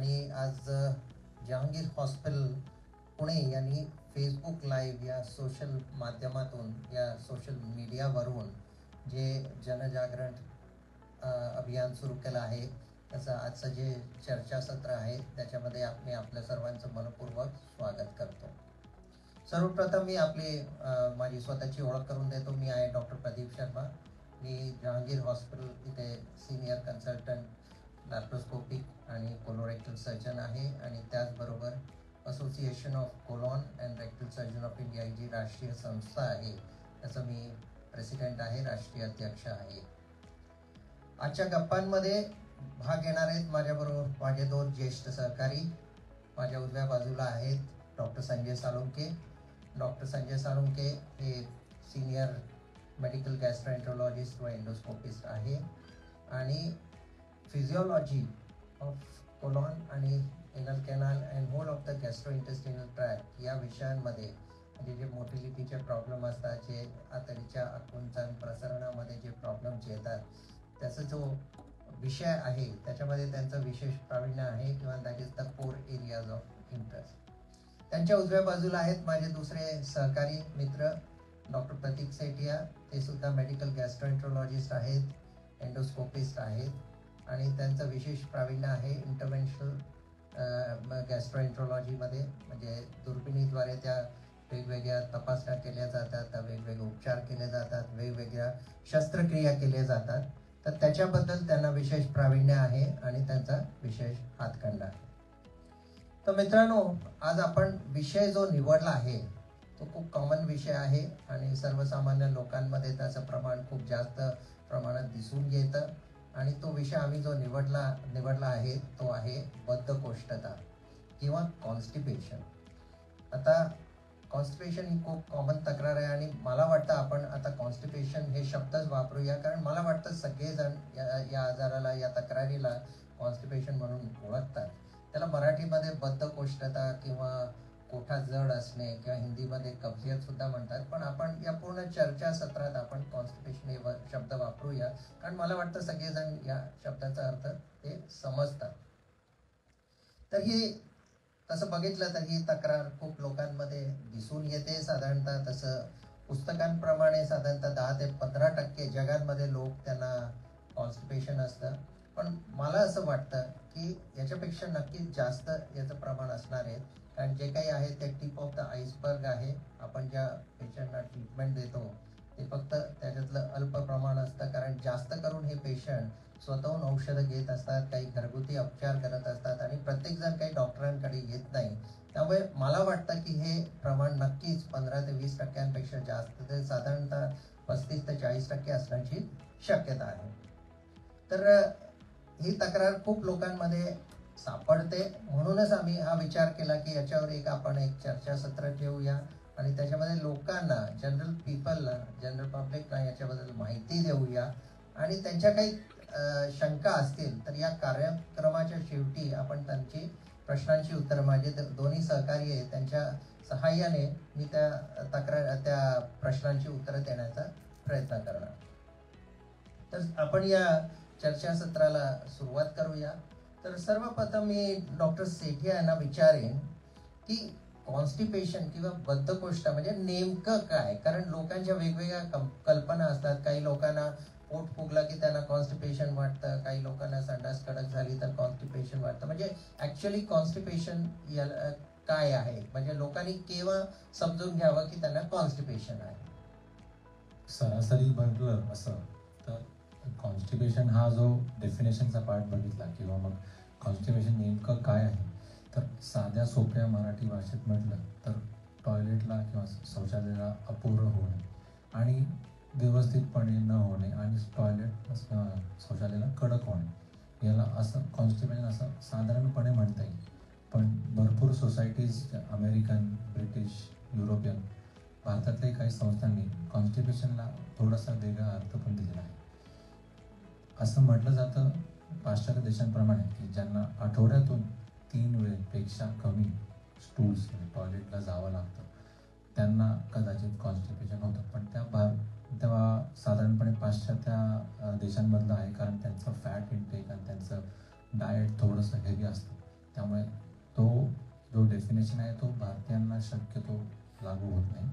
आणि आज जहांगीर हॉस्पिटल पुणे यांनी फेसबुक लाईव्ह या सोशल माध्यमातून या सोशल मीडियावरून जे जनजागरण अभियान सुरू केलं आहे त्याचं आजचं जे चर्चासत्र आहे त्याच्यामध्ये मी आपल्या सर्वांचं मनपूर्वक स्वागत करतो. सर्वप्रथम मी माझी स्वतःची ओळख करून देतो. मी आहे डॉक्टर प्रदीप शर्मा. मी जहांगीर हॉस्पिटल इथे सिनियर कन्सल्टंट लॅप्रोस्कोपिक आणि कोलोरेक्टल सर्जन आहे आणि त्याचबरोबर association of colon and rectal surgeon of India ही जी राष्ट्रीय संस्था आहे त्याचं मी प्रेसिडेंट आहे, राष्ट्रीय अध्यक्ष आहे. आजच्या गप्पांमध्ये भाग घेणार आहेत माझ्याबरोबर माझे दोन ज्येष्ठ सहकारी. माझ्या उजव्या बाजूला आहेत डॉक्टर संजय साळुंखे. डॉक्टर संजय साळुंखे हे सिनियर मेडिकल गॅस्ट्रोएंटरोलॉजिस्ट व एंडोस्कोपिस्ट आहे आणि फिजिओलॉजी ऑफ कोलॉन आणि anal canal and whole of the gastrointestinal tract या विषयांमध्ये म्हणजे जे मोटिलिटीचे प्रॉब्लेम असतात, जे आतडीच्या आकुंचन प्रसरणामध्ये जे प्रॉब्लेम्स येतात त्याचा जो विषय आहे त्याच्यामध्ये त्यांचं विशेष प्रावीण्य आहे किंवा that is the core areas of interest. त्यांच्या उजव्या बाजूला आहेत माझे दुसरे सहकारी मित्र डॉक्टर प्रतीक सेठिया. ते सुद्धा मेडिकल गॅस्ट्रोएंटरोलॉजिस्ट आहेत, एंडोस्कोपिस्ट आहेत आणि त्यांचं विशेष प्रावीण्य आहे इंटरव्हेन्शनल गॅस्ट्रोएंटरोलॉजीमध्ये. म्हणजे दुर्बिणीद्वारे त्या वेगवेगळ्या तपासण्या केल्या जातात, वेगवेगळे उपचार केले जातात, वेगवेगळ्या शस्त्रक्रिया केल्या जातात. तर त्याच्याबद्दल त्यांना विशेष प्रावीण्य आहे आणि त्यांचा विशेष हातखंडा आहे. तर मित्रांनो, आज आपण विषय जो निवडला आहे तो खूप कॉमन विषय आहे आणि सर्वसामान्य लोकांमध्ये त्याचं प्रमाण खूप जास्त प्रमाणात दिसून येतं आणि तो विषय आम्ही जो निवडला आहे तो आहे बद्धकोष्ठता किंवा कॉन्स्टिपेशन. आता कॉन्स्टिपेशन ही खूप कॉमन तक्रार आहे आणि मला वाटतं आपण आता कॉन्स्टिपेशन हे शब्दच वापरूया, कारण मला वाटतं सगळेजण या आजाराला, या तक्रारीला कॉन्स्टिपेशन म्हणून ओळखतात. त्याला मराठीमध्ये बद्धकोष्ठता किंवा कोठा जड असणे किंवा हिंदीमध्ये कब्जियत सुद्धा म्हणतात. पण आपण या पूर्ण चर्चासत्रात आपण कॉन्स्टिपेशन हे शब्द वापरूया, कारण मला वाटतं सगळेजण या शब्दाचा अर्थ ते समजतात. तर ही तसं बघितलं तर ही तक्रार खूप लोकांमध्ये दिसून येते. साधारणतः तसं पुस्तकांप्रमाणे साधारणतः 10 ते 15% जगांमध्ये लोक त्यांना कॉन्स्टिपेशन असतं. पण मला असं वाटतं की याच्यापेक्षा नक्कीच जास्त याचं प्रमाण असणार आहे, कारण जे काही आहे ते टिप ऑफ द आईसबर्ग आहे. आपण ज्या पेशंटना ट्रीटमेंट देतो ते फक्त त्याच्यातलं अल्प प्रमाण असतं, कारण जास्त करून हे पेशंट स्वतःहून औषधं घेत असतात, काही घरगुती उपचार करत असतात आणि प्रत्येकजण काही डॉक्टरांकडे येत नाही. त्यामुळे मला वाटतं की हे प्रमाण नक्कीच 15 ते 20% जास्त, ते साधारणतः 35 ते 40% असण्याची शक्यता आहे. तर ही तक्रार खूप लोकांमध्ये सापडते. म्हणूनच आम्ही हा विचार केला की याच्यावर आपण एक चर्चासत्र ठेवूया आणि त्याच्यामध्ये लोकांना, जनरल पीपलला, जनरल पब्लिकला याच्याबद्दल माहिती देऊया आणि त्यांच्या काही शंका असतील तर या कार्यक्रमाच्या शेवटी आपण त्यांची प्रश्नांची उत्तरं, माझे दोन्ही सहकारी आहेत त्यांच्या सहाय्याने मी त्या प्रश्नांची उत्तरं देण्याचा प्रयत्न करणार. तर आपण या चर्चासत्राला सुरुवात करूया. तर सर्वप्रथम मी डॉक्टर सेठिया यांना विचारेन की कॉन्स्टिपेशन किंवा बद्धकोष्ठता म्हणजे नेमकं काय, कारण लोकांच्या वेगवेगळ्या कल्पना असतात. काही लोकांना पोट फुगला की त्यांना कॉन्स्टिपेशन वाटतं, काही लोकांना संडास कडक झाली तर कॉन्स्टिपेशन वाटतं. म्हणजे ऍक्च्युअली कॉन्स्टिपेशन काय आहे, म्हणजे लोकांनी केव्हा समजून घ्यावं की त्यांना कॉन्स्टिपेशन आहे. सरासरी म्हटलं असं तर कॉन्स्टिपेशन हा जो डेफिनेशनचा पार्ट बघितला किंवा मग कॉन्स्टिपेशन नेमकं काय आहे, तर साध्या सोप्या मराठी भाषेत म्हटलं तर टॉयलेटला किंवा शौचालयाला अपूर्ण होणे आणि व्यवस्थितपणे न होणे आणि टॉयलेट शौचालयाला कडक होणे, याला असं कॉन्स्टिपेशन असं साधारणपणे म्हणता येईल. पण भरपूर सोसायटीज, अमेरिकन, ब्रिटिश, युरोपियन, भारतातल्याही काही संस्थांनी कॉन्स्टिपेशनला थोडासा वेगळा अर्थ पण दिलेला आहे. असं म्हटलं जातं पाश्चात्य देशांप्रमाणे की ज्यांना आठवड्यातून 3 वेळेपेक्षा कमी स्टूल्स टॉयलेटला जावं लागतं त्यांना कदाचित कॉन्स्टिपेशन होतं. पण तेव्हा साधारणपणे पाश्चात्य देशांमधलं आहे, कारण त्यांचं फॅट इनटेक आणि त्यांचं डाएट थोडंसं हेवी असतं. त्यामुळे तो जो डेफिनेशन आहे तो भारतीयांना शक्यतो लागू होत नाही.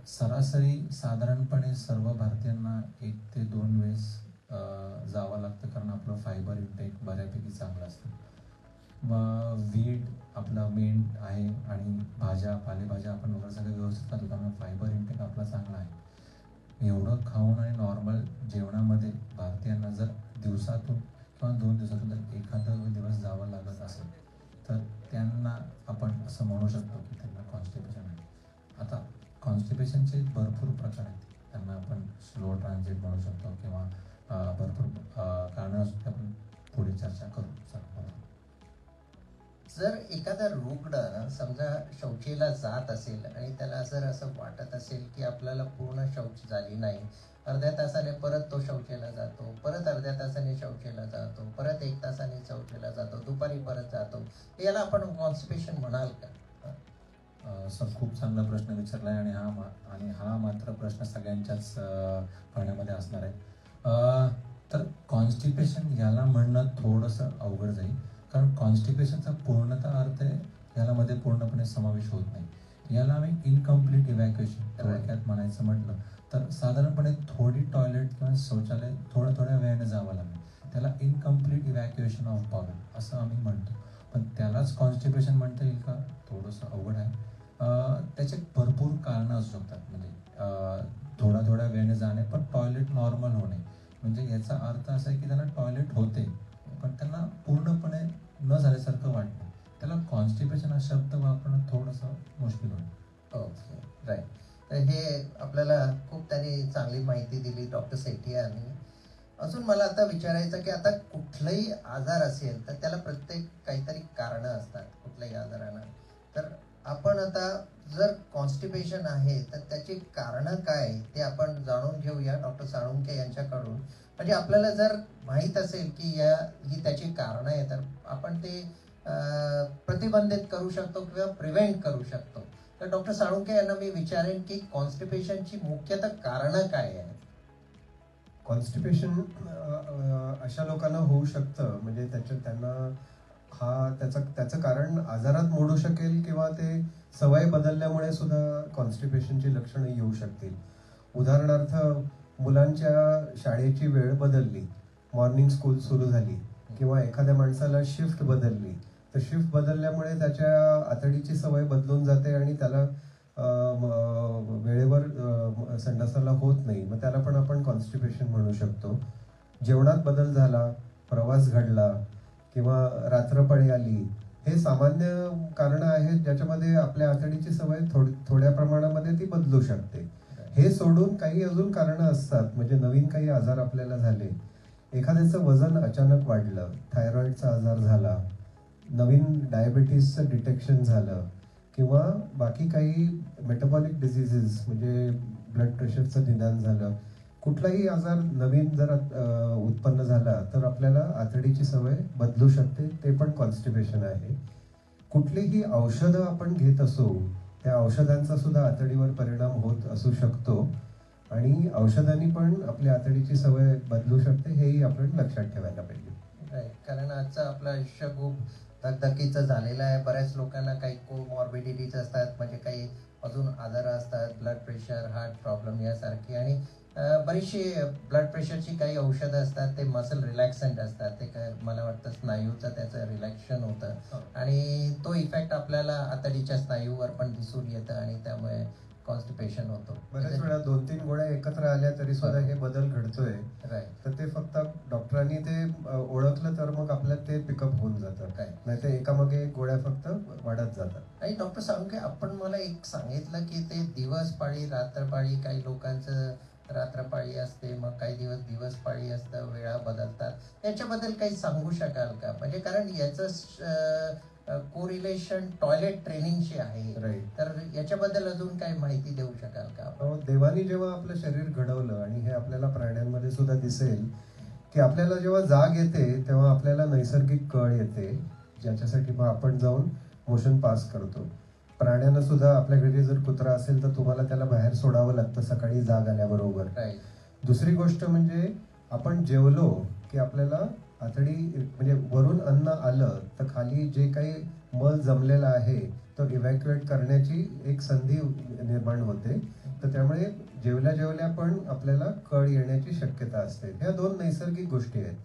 सरासरी साधारणपणे सर्व भारतीयांना 1 ते 2 वेळेस जावं लागतं, कारण आपलं फायबर इंटेक बऱ्यापैकी चांगलं असतं. मग वीट आपलं मेन आहे आणि भाज्या पालेभाज्या आपण वगैरे सगळं व्यवस्थित खातो, त्यामुळे फायबर इंटेक आपला चांगला आहे. एवढं खाऊन आणि नॉर्मल जेवणामध्ये भारतीयांना जर दिवसातून किंवा 2 दिवसातून जर एखादा दिवस जावं लागत असेल तर त्यांना आपण असं म्हणू शकतो की त्यांना कॉन्स्टिपेशन आहे. आता कॉन्स्टिपेशनचे भरपूर प्रकार आहेत. त्यांना आपण स्लो ट्रान्झिट म्हणू शकतो किंवा भरपूर कारणं असू शकतात. आपण पुढे चर्चा करू शकतो. जर एखादा रुग्ण समजा शौचेला जात असेल आणि त्याला जर असं वाटत असेल की आपल्याला पूर्ण शौच झाली नाही, अर्ध्या तासाने परत तो शौचेला जातो, परत अर्ध्या तासाने शौचेला जातो, परत 1 तासाने शौचेला जातो, दुपारी परत जातो, याला आपण कॉन्स्टिपेशन म्हणाल का? सर, खूप चांगला प्रश्न विचारला आहे आणि हा मात्र प्रश्न सगळ्यांच्याच पाण्यामध्ये असणार आहे. तर कॉन्स्टिपेशन याला म्हणणं थोडंसं अवघड जाईल, कारण कॉन्स्टिपेशनचा पूर्णतः अर्थ आहे यामध्ये पूर्णपणे समावेश होत नाही. याला आम्ही इनकम्प्लीट इव्हॅक्युएशन थोडक्यात म्हणायचं म्हटलं तर साधारणपणे थोडी टॉयलेट किंवा शौचालय थोड्या वेळाने जावं लागेल, त्याला इनकम्प्लीट इव्हॅक्युएशन ऑफ बॉवेल असं आम्ही म्हणतो. पण त्यालाच कॉन्स्टिपेशन म्हणता येईल का? थोडंसं अवघड आहे. त्याचे भरपूर कारणं असू शकतात. म्हणजे थोड्या वेळाने जाणे पण टॉयलेट नॉर्मल होणे, म्हणजे याचा अर्थ असा आहे की त्यांना टॉयलेट होते पण त्यांना पूर्णपणे न झाल्यासारखं वाटतं. त्याला कॉन्स्टिपेशन हा शब्द वापरणं थोडंसं मुश्किल होईल. Okay, right. तर हे आपल्याला खूप त्यांनी चांगली माहिती दिली डॉक्टर सेठी यांनी. अजून मला आता विचारायचं की आता कुठलाही आजार असेल तर त्याला प्रत्येक काहीतरी कारणं असतात कुठल्याही आजाराला. तर आपण आता जर कॉन्स्टिपेशन आहे तर त्याची कारणं काय ते आपण जाणून घेऊया डॉक्टर साळुंखे यांच्याकडून. म्हणजे आपल्याला जर माहीत असेल की ही त्याची कारणं आहे तर आपण ते प्रतिबंधित करू शकतो किंवा प्रिव्हेंट करू शकतो. तर डॉक्टर साळुंखे यांना मी विचारेन की कॉन्स्टिपेशनची मुख्यतः कारणं काय आहेत? कॉन्स्टिपेशन अशा लोकांना होऊ शकतं, म्हणजे त्यांना त्याचं कारण आजारात मोडू शकेल किंवा ते सवय बदलल्यामुळे सुद्धा कॉन्स्टिपेशनची लक्षणं येऊ शकतील. उदाहरणार्थ, मुलांच्या शाळेची वेळ बदलली, मॉर्निंग स्कूल सुरू झाली किंवा एखाद्या माणसाला शिफ्ट बदलली, तर शिफ्ट बदलल्यामुळे त्याच्या आतडीची सवय बदलून जाते आणि त्याला वेळेवर संडासाला होत नाही, मग त्याला पण आपण कॉन्स्टिपेशन म्हणू शकतो. जेवणात बदल झाला, प्रवास घडला किंवा रात्रपाळी आली, हे सामान्य कारणं आहेत ज्याच्यामध्ये आपल्या आतडीची सवय थोड्या प्रमाणामध्ये ती बदलू शकते. हे सोडून काही अजून कारणं असतात, म्हणजे नवीन काही आजार आपल्याला झाले, एखाद्याचं वजन अचानक वाढलं, थायरॉइडचा आजार झाला, नवीन डायबिटीसचं डिटेक्शन झालं किंवा बाकी काही मेटाबॉलिक डिझिजेस म्हणजे ब्लड प्रेशरचं निदान झालं, कुठलाही आजार नवीन जर उत्पन्न झाला तर आपल्याला आतडीची सवय बदलू शकते, ते पण कॉन्स्टिपेशन आहे. कुठलीही औषधं आपण घेत असू, त्या औषधांचा सुद्धा आतडीवर परिणाम होत असू शकतो आणि औषधांनी पण आपल्या आतडीची सवय बदलू शकते, हेही आपण लक्षात ठेवायला पाहिजे. कारण आजचं आपलं आयुष्य खूप धगधकीचं झालेलं आहे. बऱ्याच लोकांना काही कोमॉर्बिडिटीज असतात, म्हणजे काही अजून आजार असतात, ब्लड प्रेशर, हार्ट प्रॉब्लेम यासारखी, आणि बरीचशी ब्लड प्रेशरची काही औषधं असतात, ते मसल रिलॅक्संट असतात, ते काय मला वाटतं स्नायूचं त्याचं रिलॅक्शन होतं आणि तो इफेक्ट आपल्याला आतडीच्या स्नायूवर पण दिसून येतं आणि त्यामुळे कॉन्स्टिपेशन होतो. बऱ्याच वेळा 2-3 गोळ्या एकत्र आल्या तरी सुद्धा हे बदल घडतोय. तर ते फक्त डॉक्टरांनी ते ओळखलं तर मग आपल्याला ते पिकअप होऊन जातं, काय नाही तर एकामागे एक गोळ्या फक्त वाढत जातात. आणि डॉक्टर साळुंखे, आपण मला एक सांगितलं की ते दिवस पाळी रात्रपाळी, काही लोकांचं रात्रपाळी असते, मग काही दिवस पाळी असतं, वेळा बदलतात, याच्याबद्दल काही सांगू शकाल का? म्हणजे कारण याचं कोरिलेशन टॉयलेट ट्रेनिंगशी आहे, राईट. तर याच्याबद्दल अजून काही माहिती देऊ शकाल का? देवानी जेव्हा आपलं शरीर घडवलं, आणि हे आपल्याला प्राण्यांमध्ये सुद्धा दिसेल की आपल्याला जेव्हा जाग येते तेव्हा आपल्याला नैसर्गिक कळ येते, ज्याच्यासाठी मग आपण जाऊन मोशन पास करतो. प्राण्यांना सुद्धा आपल्या घरी जर कुत्रा असेल तर तुम्हाला त्याला बाहेर सोडावं लागतं सकाळी जाग आल्याबरोबर. दुसरी गोष्ट म्हणजे आपण जेवलो की आपल्याला आतडी म्हणजे वरून अन्न आलं तर खाली जे काही मल जमलेला आहे तो इव्हॅक्युएट करण्याची एक संधी निर्माण होते. तर त्यामुळे जेवल्या जेवल्या पण आपल्याला कळ येण्याची शक्यता असते. ह्या 2 नैसर्गिक गोष्टी आहेत.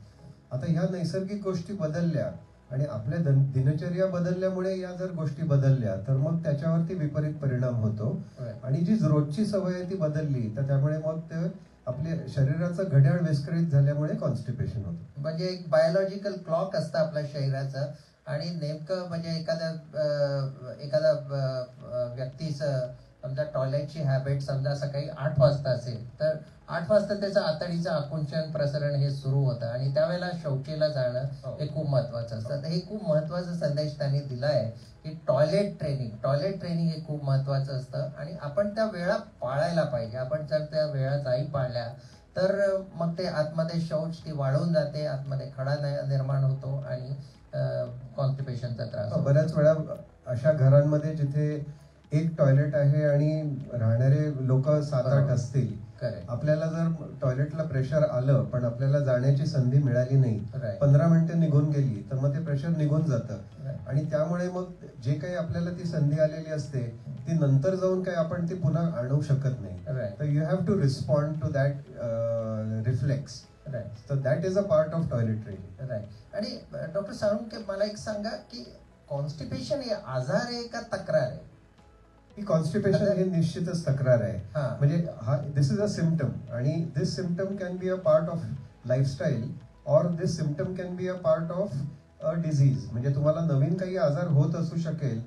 आता ह्या नैसर्गिक गोष्टी बदलल्या आणि आपल्या दिनचर्या बदलल्यामुळे या जर गोष्टी बदलल्या तर मग त्याच्यावरती विपरीत परिणाम होतो. आणि जी रोजची सवय आहे ती बदलली तर त्यामुळे मग ते आपल्या शरीराचं घड्याळ विस्कळीत झाल्यामुळे कॉन्स्टिपेशन होतं. म्हणजे एक बायोलॉजिकल क्लॉक असतं आपल्या शरीराचं आणि नेमकं म्हणजे एखादा व्यक्तीचं समजा टॉयलेटची हॅबिट समजा सकाळी 8 वाजता असेल तर 8 वाजता त्याचं आतडीचं आकुंचन प्रसरण हे सुरू होतं आणि त्यावेळेला शौचेला जाणं हे खूप महत्वाचं असतं. तर हे खूप महत्वाचा संदेश त्यांनी दिला आहे की टॉयलेट ट्रेनिंग हे खूप महत्वाचं असतं आणि आपण त्या वेळा पाळायला पाहिजे. आपण जर त्या वेळा नाही पाळल्या तर मग ते आतमध्ये शौच ती वाढून जाते, आतमध्ये खडा निर्माण होतो आणि कॉन्स्टिपेशनचा त्रास होतो. बऱ्याच वेळा अशा घरांमध्ये जिथे एक टॉयलेट आहे आणि राहणारे लोक 7-8 असतील, आपल्याला जर टॉयलेटला प्रेशर आलं पण आपल्याला जाण्याची संधी मिळाली नाही, 15 मिनिटं निघून गेली तर मग ते प्रेशर निघून जातं आणि त्यामुळे मग जे काही आपल्याला ती संधी आलेली असते ती नंतर जाऊन काही आपण ती पुन्हा आणू शकत नाही. तर you have to respond to that reflex. तर that is a part of toilet training. आणि डॉक्टर साळुंखे मला एक सांगा की कॉन्स्टिपेशन हे आजार आहे का तक्रार आहे? ही कॉन्स्टिपेशन हे निश्चितच तक्रार आहे. म्हणजे दिस इज अ सिम्पटम आणि this symptom can be a part of lifestyle or this symptom can be a part of a disease. म्हणजे तुम्हाला नवीन काही आजार होत असू शकेल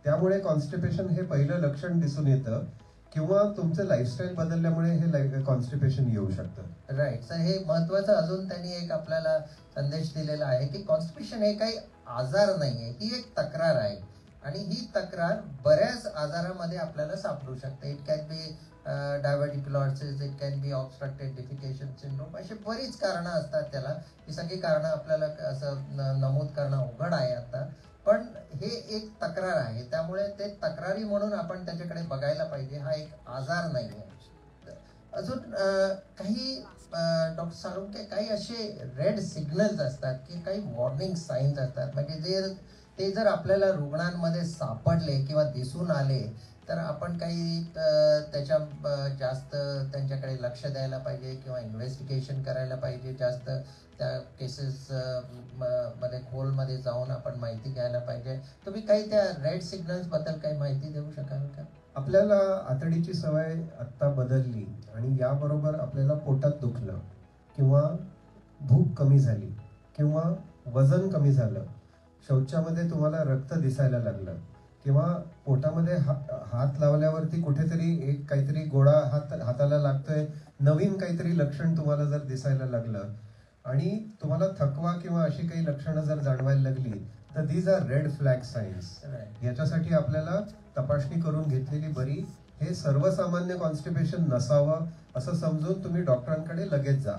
त्यामुळे कॉन्स्टिपेशन हे पहिलं लक्षण दिसून येतं किंवा तुमचं लाईफस्टाईल बदलल्यामुळे हे कॉन्स्टिपेशन येऊ शकतं. राईट. सर हे महत्वाचं अजून त्यांनी एक आपल्याला संदेश दिलेला आहे की कॉन्स्टिपेशन हे काही आजार नाहीये, ही एक तक्रार आहे आणि ही तक्रार बऱ्याच आजारामध्ये आपल्याला सापडू शकते. It can be diverticulosis, it can be obstructed defecation syndrome, अशी बरीच कारणं असतात त्याला. ही सगळी कारणं आपल्याला असं नमूद करणं अवघड आहे आता, पण हे एक तक्रार आहे त्यामुळे ते तक्रारी म्हणून आपण त्याच्याकडे बघायला पाहिजे. हा एक आजार नाही आहे. अजून काही डॉक्टर साळुंखे काही असे रेड सिग्नल्स असतात की काही वॉर्निंग साईन्स असतात, म्हणजे ते जर आपल्याला रुग्णांमध्ये सापडले किंवा दिसून आले तर आपण काही त्याच्या जास्त त्यांच्याकडे लक्ष द्यायला पाहिजे किंवा इन्व्हेस्टिगेशन करायला पाहिजे, जास्त त्या केसेस मध्ये खोलमध्ये जाऊन आपण माहिती घ्यायला पाहिजे. तुम्ही काही त्या रेड सिग्नल्स बद्दल काही माहिती देऊ शकाल का? आपल्याला आतडीची सवय आत्ता बदलली आणि याबरोबर आपल्याला पोटात दुखलं किंवा भूक कमी झाली किंवा वजन कमी झालं, शौचामध्ये तुम्हाला रक्त दिसायला लागलं किंवा पोटामध्ये हात लावल्यावरती कुठेतरी एक काहीतरी गोळा हाताला लागतोय, नवीन काहीतरी लक्षण तुम्हाला जर दिसायला लागलं आणि तुम्हाला थकवा किंवा अशी काही लक्षणं जर जाणवायला लागली तर these are red flag signs. याच्यासाठी आपल्याला तपासणी करून घेतलेली बरी. हे सर्वसामान्य कॉन्स्टिपेशन नसावं असं समजून तुम्ही डॉक्टरांकडे लगेच जा.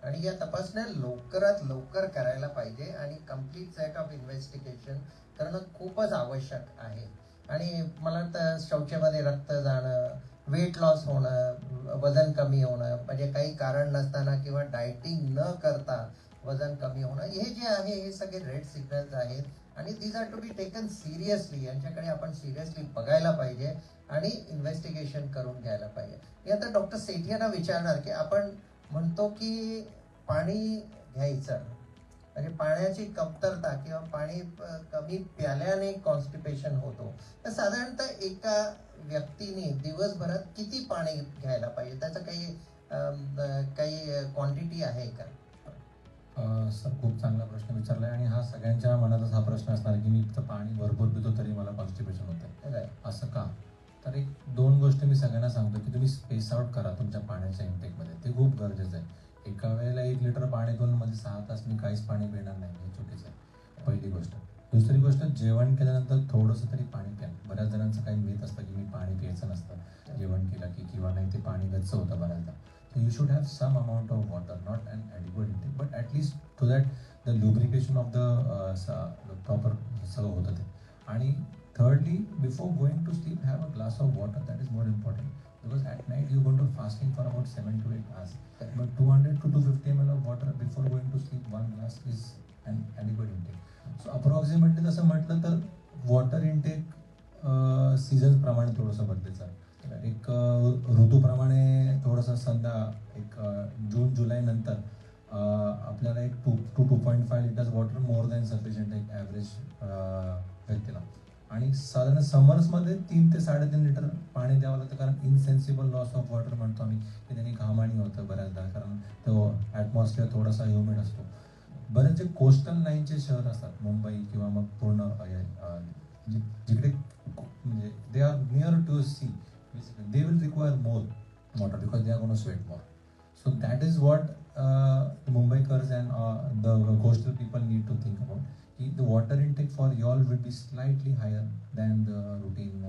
आणि या तपासण्या लवकरात लवकर करायला पाहिजे आणि कम्प्लीट सेट ऑफ इन्व्हेस्टिगेशन करणं खूपच आवश्यक आहे. आणि मला तर शौचामध्ये रक्त जाणं, वेट लॉस होणं, वजन कमी होणं, म्हणजे काही कारण नसताना किंवा डायटिंग न करता वजन कमी होणं, हे जे आहे हे सगळे रेड सिग्नल्स आहेत आणि these are to be taken seriously. यांच्याकडे आपण सिरियसली बघायला पाहिजे आणि इन्व्हेस्टिगेशन करून घ्यायला पाहिजे. मी आता डॉक्टर सेठियांना विचारणार की आपण म्हणतो की पाणी घ्यायचं, म्हणजे पाण्याची कमतरता किंवा पाणी कमी प्याल्याने कॉन्स्टिपेशन होतो, तर साधारणतः एका व्यक्तीने दिवसभरात किती पाणी घ्यायला पाहिजे, त्याचं काही क्वांटिटी आहे का? सर खूप चांगला प्रश्न विचारलाय आणि हा सगळ्यांच्या मनातच हा प्रश्न असणार की मी फक्त पाणी भरपूर पितो तरी मला कॉन्स्टिपेशन होतं, असं का? तर एक 2 गोष्टी मी सगळ्यांना सांगतो की तुम्ही स्पेस आउट करा तुमच्या पाण्याच्या इंटेकमध्ये, ते खूप गरजेचं आहे. एका वेळेला 1 लिटर पाणी पिऊन मध्ये 6 तास मी काहीच पाणी पिणार नाही, हे चुकीचं आहे, पहिली गोष्ट. दुसरी गोष्ट, जेवण केल्यानंतर थोडंसं तरी पाणी प्या. बऱ्याच जणांचं काही मिथ असतं की मी पाणी प्यायचं नसतं जेवण केलं की, किंवा नाही ते पाणी गच्च होतं बऱ्याचदा. So you should have some amount of water, not an adequate intake, but at least so that the lubrication of the proper सगळं होतं ते. आणि thirdly, before going to sleep, have a glass of water. That is more important because at night you're going to fasting for about 7 to 8 hours. But 200 to 250 ml of water before going to sleep 1 glass is an adequate intake. So approximately तसं म्हटलं तर water intake सीझन्सप्रमाणे थोडंसं बदलायचं. एक ऋतूप्रमाणे थोडंसं एक जून जुलै नंतर आपल्याला एक 2.5 litres water more than sufficient एक ॲव्हरेज व्यक्तीला. आणि साधारण समर्समध्ये 3 ते 3.5 लिटर पाणी द्यावं लागतं, कारण इनसेन्सिबल लॉस ऑफ वॉटर म्हणतो आम्ही, की त्यांनी घामाणी होतं बऱ्याचदा, कारण तो ॲटमॉस्फिअर थोडासा ह्युमिड असतो. बरेच जे कोस्टल लाईनचे शहर असतात, मुंबई किंवा मग पूर्ण जिकडे म्हणजे they are near to sea, they will require more water because they are going to sweat more. So that is what the Mumbaikars and the coastal people need to think about. The water intake for y'all will be slightly higher than the routine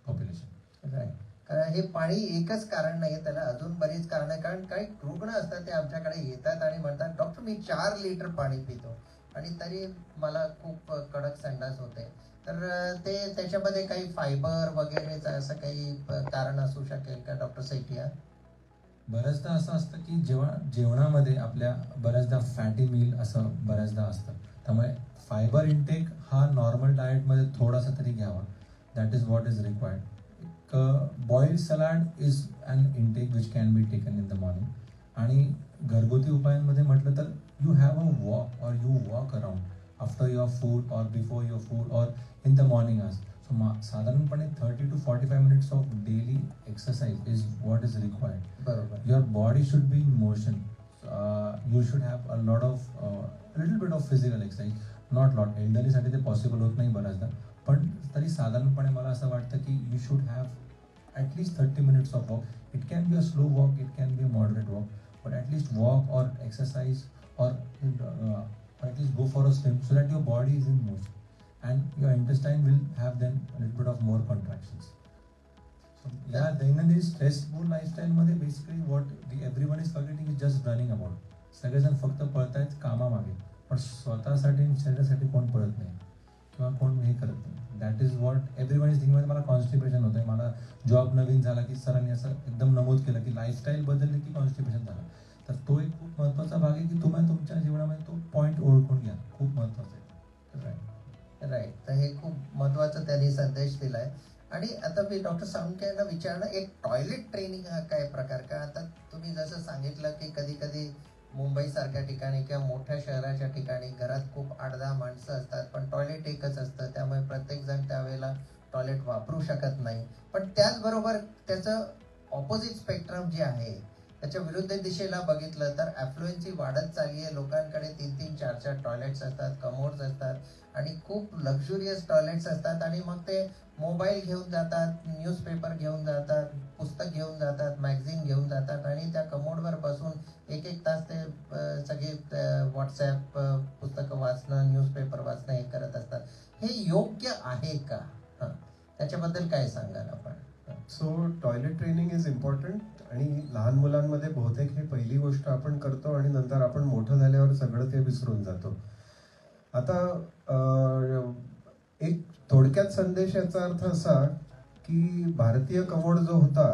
population. Right. कारण हे पाणी एकच कारण नाही, त्याला अजून बरीच कारण आहे. कारण काही रुग्ण असतात ते आमच्याकडे येतात आणि म्हणतात, डॉक्टर मी 4 लिटर पाणी पितो आणि तरी मला खूप कडक संडास होते. तर ते त्याच्यामध्ये काही फायबर वगैरे असं काही कारण असू शकेल का डॉक्टर सेठिया? बऱ्याचदा असं असतं की जेव्हा जेवणामध्ये आपल्या बऱ्याचदा फॅटी मील असं बऱ्याचदा असतं, त्यामुळे फायबर इंटेक हा नॉर्मल डाएटमध्ये थोडासा तरी घ्यावा. That is what is required. Boiled salad is an intake which can be taken in the morning. आणि घरगुती उपायांमध्ये म्हटलं तर यू हॅव अ वॉक और you walk around after your food और बिफोर युअर फूड और इन द मॉर्निंग आज. So साधारणपणे 30 to 45 minutes of daily exercise is what is required. बरोबर. Your body should be in motion. You should have a little bit of physical exercise. Not lot. Elderly साठी ते possible होत नाही बऱ्याचदा, पण तरी साधारणपणे मला असं वाटतं की you should have at least 30 minutes of walk. It can be a slow walk, it can be a moderate walk, but at least walk or exercise or at least go for a swim so that your body is in motion and your intestine will have then a little bit of more contractions. So yeah, दैनंदिन stressful लाईफस्टाईलमध्ये basically what everyone is forgetting is just running about. सगळेजण फक्त पळतायत कामामागे, पण स्वतःसाठी आणि शरीरासाठी कोण पळत नाही किंवा कोण हे करत नाही. That is what everyone is thinking. मला कॉन्स्टिपेशन होतं आहे, मला जॉब नवीन झाला की सरांनी असं एकदम नमूद केलं की लाईफस्टाईल बदलली की कॉन्स्टिपेशन झालं. तर तो एक खूप महत्त्वाचा भाग आहे की तुम्ही तुमच्या जीवनामध्ये तो पॉईंट ओळखून घ्या, खूप महत्त्वाचं आहे. राईट. तर हे खूप महत्त्वाचा त्यांनी संदेश दिलाय. आणि आता मी डॉक्टर साळुंखे यांना विचारणं, एक टॉयलेट ट्रेनिंग हा काय प्रकार का? आता तुम्ही जसं सांगितलं की कधी कधी मुंबईसारख्या ठिकाणी किंवा मोठ्या शहराच्या ठिकाणी घरात खूप 8-10 माणसं असतात, पण टॉयलेट एकच असतं, त्यामुळे प्रत्येकजण त्यावेळेला टॉयलेट वापरू शकत नाही. पण त्याचबरोबर त्याचं ऑपोजिट स्पेक्ट्रम जे आहे त्याच्या विरुद्ध दिशेला बघितलं तर ॲफ्लुएन्सी वाढत चालली आहे. लोकांकडे 3-3, 4-4 टॉयलेट्स असतात, कमोड्स असतात आणि खूप लक्झुरियस टॉयलेट्स असतात. आणि मग ते मोबाईल घेऊन जातात, न्यूजपेपर घेऊन जातात, पुस्तक घेऊन जातात, मॅगझिन घेऊन जातात आणि त्या कमोडवर बसून 1-1 तास ते सगळे व्हॉट्सॲप, पुस्तकं वाचणं, न्यूजपेपर वाचणं हे करत असतात. हे योग्य आहे का? त्याच्याबद्दल काय सांगाल आपण? So toilet training is important. आणि लहान मुलांमध्ये बहुतेक हे पहिली गोष्ट आपण करतो आणि नंतर आपण मोठं झाल्यावर सगळं ते विसरून जातो. आता एक थोडक्यात संदेश याचा अर्थ असा की भारतीय कमोड जो होता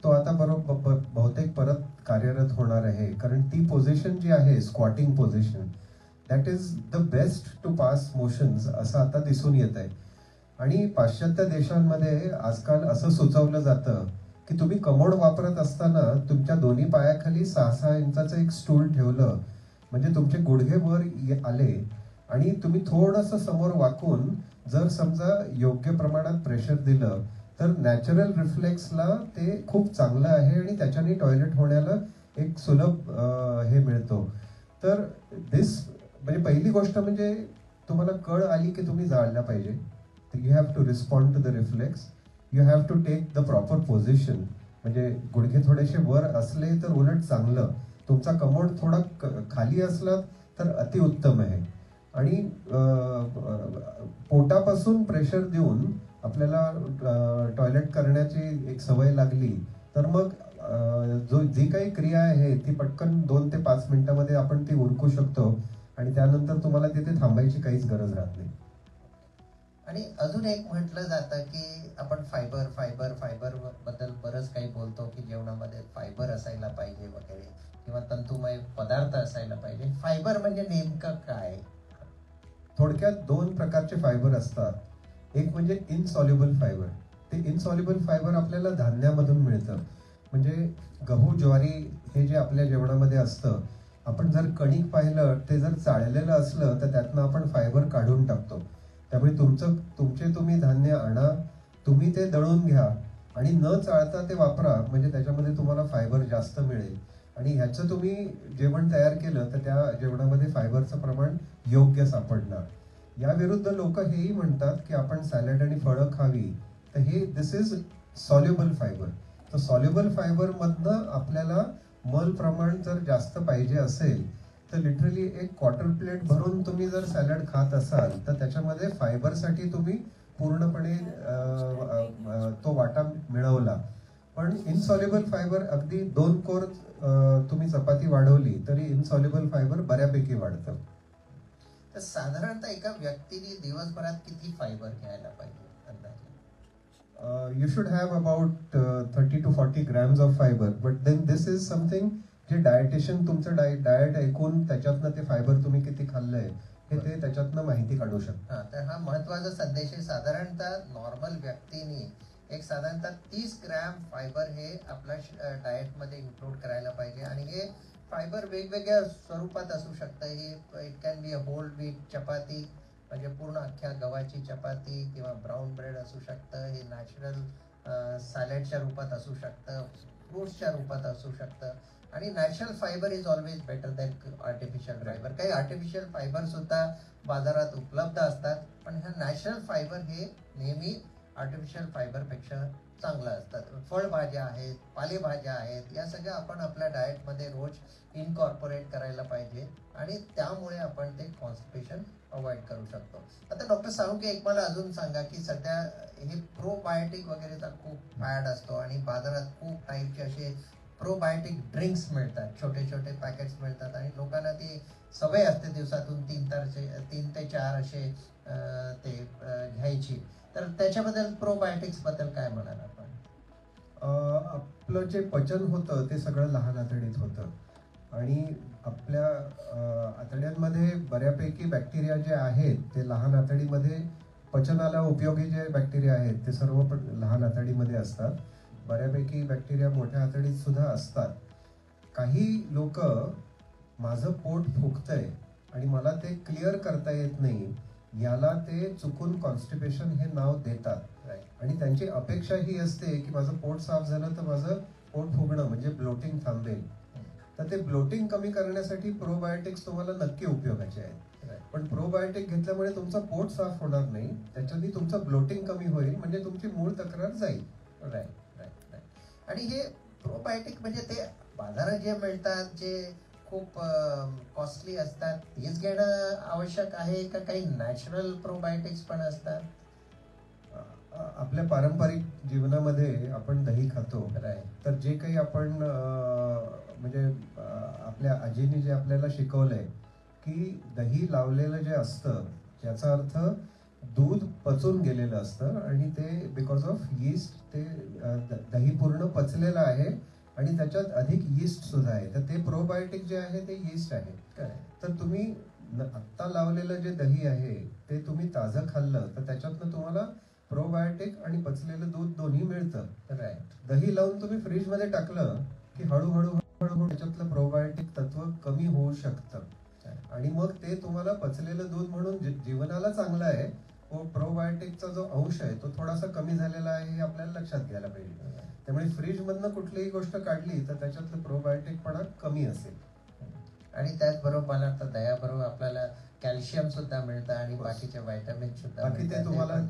तो आता बरोबर बहुतेक परत कार्यरत होणार आहे, कारण ती पोझिशन जी आहे squatting position, that is the best to pass motions असं आता दिसून येत आहे. आणि पाश्चात्य देशांमध्ये आजकाल असं सुचवलं जातं की तुम्ही कमोड वापरत असताना तुमच्या दोन्ही पायाखाली 6-6 इंचाचं एक स्टूल ठेवलं म्हणजे तुमचे गुडघे वर आले आणि तुम्ही थोडंसं समोर वाकून जर समजा योग्य प्रमाणात प्रेशर दिलं तर नॅचरल रिफ्लेक्सला ते खूप चांगलं आहे आणि त्याच्याने टॉयलेट होण्याला एक सुलभ हे मिळतो. तर म्हणजे पहिली गोष्ट म्हणजे तुम्हाला कळ आली की तुम्ही जाळल्या पाहिजे. You have to respond to the reflex. You have to take the proper position. म्हणजे गुडघे थोडेसे वर असले तर उलट चांगलं. तुमचा कमोड थोडा खाली असला तर अतिउत्तम आहे. आणि पोटापासून प्रेशर देऊन आपल्याला टॉयलेट करण्याची एक सवय लागली तर मग जी काही क्रिया आहे ती पटकन 2 ते 5 मिनिटांमध्ये आपण ती उरकू शकतो आणि त्यानंतर तुम्हाला तिथे थांबायची काहीच गरज राहत नाही. आणि अजून एक म्हटलं जातं की आपण फायबर बद्दल बरंच काही बोलतो की जेवणामध्ये फायबर असायला पाहिजे वगैरे, किंवा तंतुमय पदार्थ पदार्थ असायला पाहिजे. फायबर म्हणजे नेमकं काय? थोडक्यात दोन प्रकारचे फायबर असतात. एक म्हणजे इनसॉल्युबल फायबर. ते इनसॉल्युबल फायबर आपल्याला धान्यामधून मिळतं. म्हणजे गहू, ज्वारी हे जे आपल्या जेवणामध्ये असतं, आपण जर कणिक पाहिलं, ते जर चाळलेलं असलं तर त्यातनं आपण फायबर काढून टाकतो. त्यामुळे तुमचे तुम्ही धान्य आणा, तुम्ही ते दळून घ्या आणि न चाळता ते वापरा, म्हणजे त्याच्यामध्ये तुम्हाला फायबर जास्त मिळेल. आणि ह्याचं तुम्ही जेवण तयार केलं तर त्या जेवणामध्ये फायबरचं प्रमाण योग्य सापडणार. या विरुद्ध लोक हेही म्हणतात की आपण सॅलड आणि फळं खावी, तर हे दिस इज सॉल्युबल फायबर. तर सॉल्युबल फायबर मधनं आपल्याला मल प्रमाण जर जास्त पाहिजे असेल तर लिटरली एक क्वार्टर प्लेट भरून तुम्ही जर सॅलड खात असाल तर त्याच्यामध्ये फायबरसाठी तुम्ही पूर्णपणे तो वाटा मिळवला. पण इनसॉल्युबल फायबर अगदी 2 कोर तुम्ही चपाती वाढवली तरी इनसॉल्युबल फायबर बऱ्यापैकी वाढतं. तर साधारणतः एका व्यक्तीने दिवसभरात किती फायबर घ्यायला पाहिजे अंदाजे? You should have about 30 to 40 grams of fiber, but then this is something जे डायटिशियन तुमचं डाएट ऐकून त्याच्यातनं ते फायबर तुम्ही किती खाल्लंय हे ते त्याच्यातनं माहिती काढू शकतात. तर हा महत्वाचा संदेश आहे. साधारणतः नॉर्मल व्यक्तीने एक साधारणतः 30 ग्रॅम फायबर हे आपल्या डाएटमध्ये इन्क्लूड करायला पाहिजे. आणि हे फायबर वेगवेगळ्या स्वरूपात असू शकतं. हे it can be a whole wheat chapati, म्हणजे पूर्ण अख्ख्या गव्हाची चपाती, किंवा ब्राऊन ब्रेड असू शकतं. हे नॅचरल सॅलडच्या रूपात असू शकतं, फ्रूट्सच्या रूपात असू शकतं. आणि natural fibre is always better than artificial fibre. काही आर्टिफिशियल फायबर सुद्धा बाजारात उपलब्ध असतात, पण ह्या नॅचरल फायबर हे नेहमी आर्टिफिशियल फायबरपेक्षा चांगलं असतात. फळभाज्या आहेत, पालेभाज्या आहेत, या सगळ्या आपण आपल्या डाएटमध्ये रोज इनकॉर्पोरेट करायला पाहिजे आणि त्यामुळे आपण ते कॉन्स्टिपेशन अवॉइड करू शकतो. आता डॉक्टर साळुंखे, एक मला अजून सांगा की सध्या हे प्रोबायोटिक वगैरेचा खूप फॅड असतो आणि बाजारात खूप टाईपचे असे प्रोबायोटिक ड्रिंक्स मिळतात, छोटे छोटे पॅकेट्स मिळतात आणि लोकांना ती सवय असते दिवसातून 3 ते 4 असे ते घ्यायची. तर त्याच्याबद्दल प्रोबायोटिक्स बद्दल काय म्हणाल आपण? आपलं जे पचन होतं ते सगळं लहान आतडीत होतं आणि आपल्या आतड्यांमध्ये बऱ्यापैकी बॅक्टेरिया जे आहेत ते लहान आतडीमध्ये पचनाला उपयोगी जे बॅक्टेरिया आहेत ते सर्व लहान आतडीमध्ये असतात. बऱ्यापैकी बॅक्टेरिया मोठ्या आतडीत सुद्धा असतात. काही लोक माझं पोट फुगतंय आणि मला ते क्लिअर करता येत नाही, याला ते चुकून कॉन्स्टिपेशन हे नाव देतात. आणि त्यांची अपेक्षा ही असते की माझं पोट साफ झालं तर माझं पोट फुगणं म्हणजे ब्लोटिंग थांबेल. तर ते ब्लोटिंग कमी करण्यासाठी प्रोबायोटिक्स तुम्हाला नक्की उपयोगाचे आहेत. पण प्रोबायोटिक घेतल्यामुळे तुमचं पोट साफ होणार नाही, त्याच्यानी तुमचं ब्लोटिंग कमी होईल, म्हणजे तुमची मूळ तक्रार जाईल. राईट. आणि हे प्रोबायोटिक म्हणजे ते बाजारात जे मिळतात जे खूप कॉस्टली असतात तेच घेणं आवश्यक आहे का काही नॅचरल प्रोबायोटिक्स पण असतात? आपल्या पारंपरिक जीवनामध्ये आपण दही खातो. तर जे काही आपण म्हणजे आपल्या आजीने जे आपल्याला शिकवलंय की दही लावलेलं जे असतं याचा अर्थ दूध पचून गेलेलं असतं आणि ते बिकॉज ऑफ यीस्ट ते दही पूर्ण पचलेलं आहे आणि त्याच्यात अधिक यीस्ट सुद्धा आहे. तर ते प्रोबायोटिक जे आहे ते यीस्ट आहे. तर तुम्ही आत्ता लावलेलं जे दही आहे ते तुम्ही ताजं खाल्लं तर त्याच्यातनं तुम्हाला प्रोबायोटिक आणि पचलेलं दूध दोन्ही मिळतं. दही लावून तुम्ही फ्रीज मध्ये टाकलं की हळूहळू त्याच्यातलं प्रोबायोटिक तत्व कमी होऊ शकतं आणि मग ते तुम्हाला पचलेलं दूध म्हणून जीवनाला चांगलं आहे, प्रोबायोटिकचा जो अंश आहे तो थोडासा कमी झालेला आहे हे आपल्याला लक्षात घ्यायला पाहिजे. त्यामुळे फ्रीज मधनं कुठलीही गोष्ट काढली तर त्याच्यातलं प्रोबायोटिकपणा कमी असेल. आणि त्याचबरोबर मला वाटतं दह्याबरोबर आपल्याला कॅल्शियम सुद्धा मिळतं आणि बाकीचे व्हायटमिन सुद्धा. बाकी ते तुम्हाला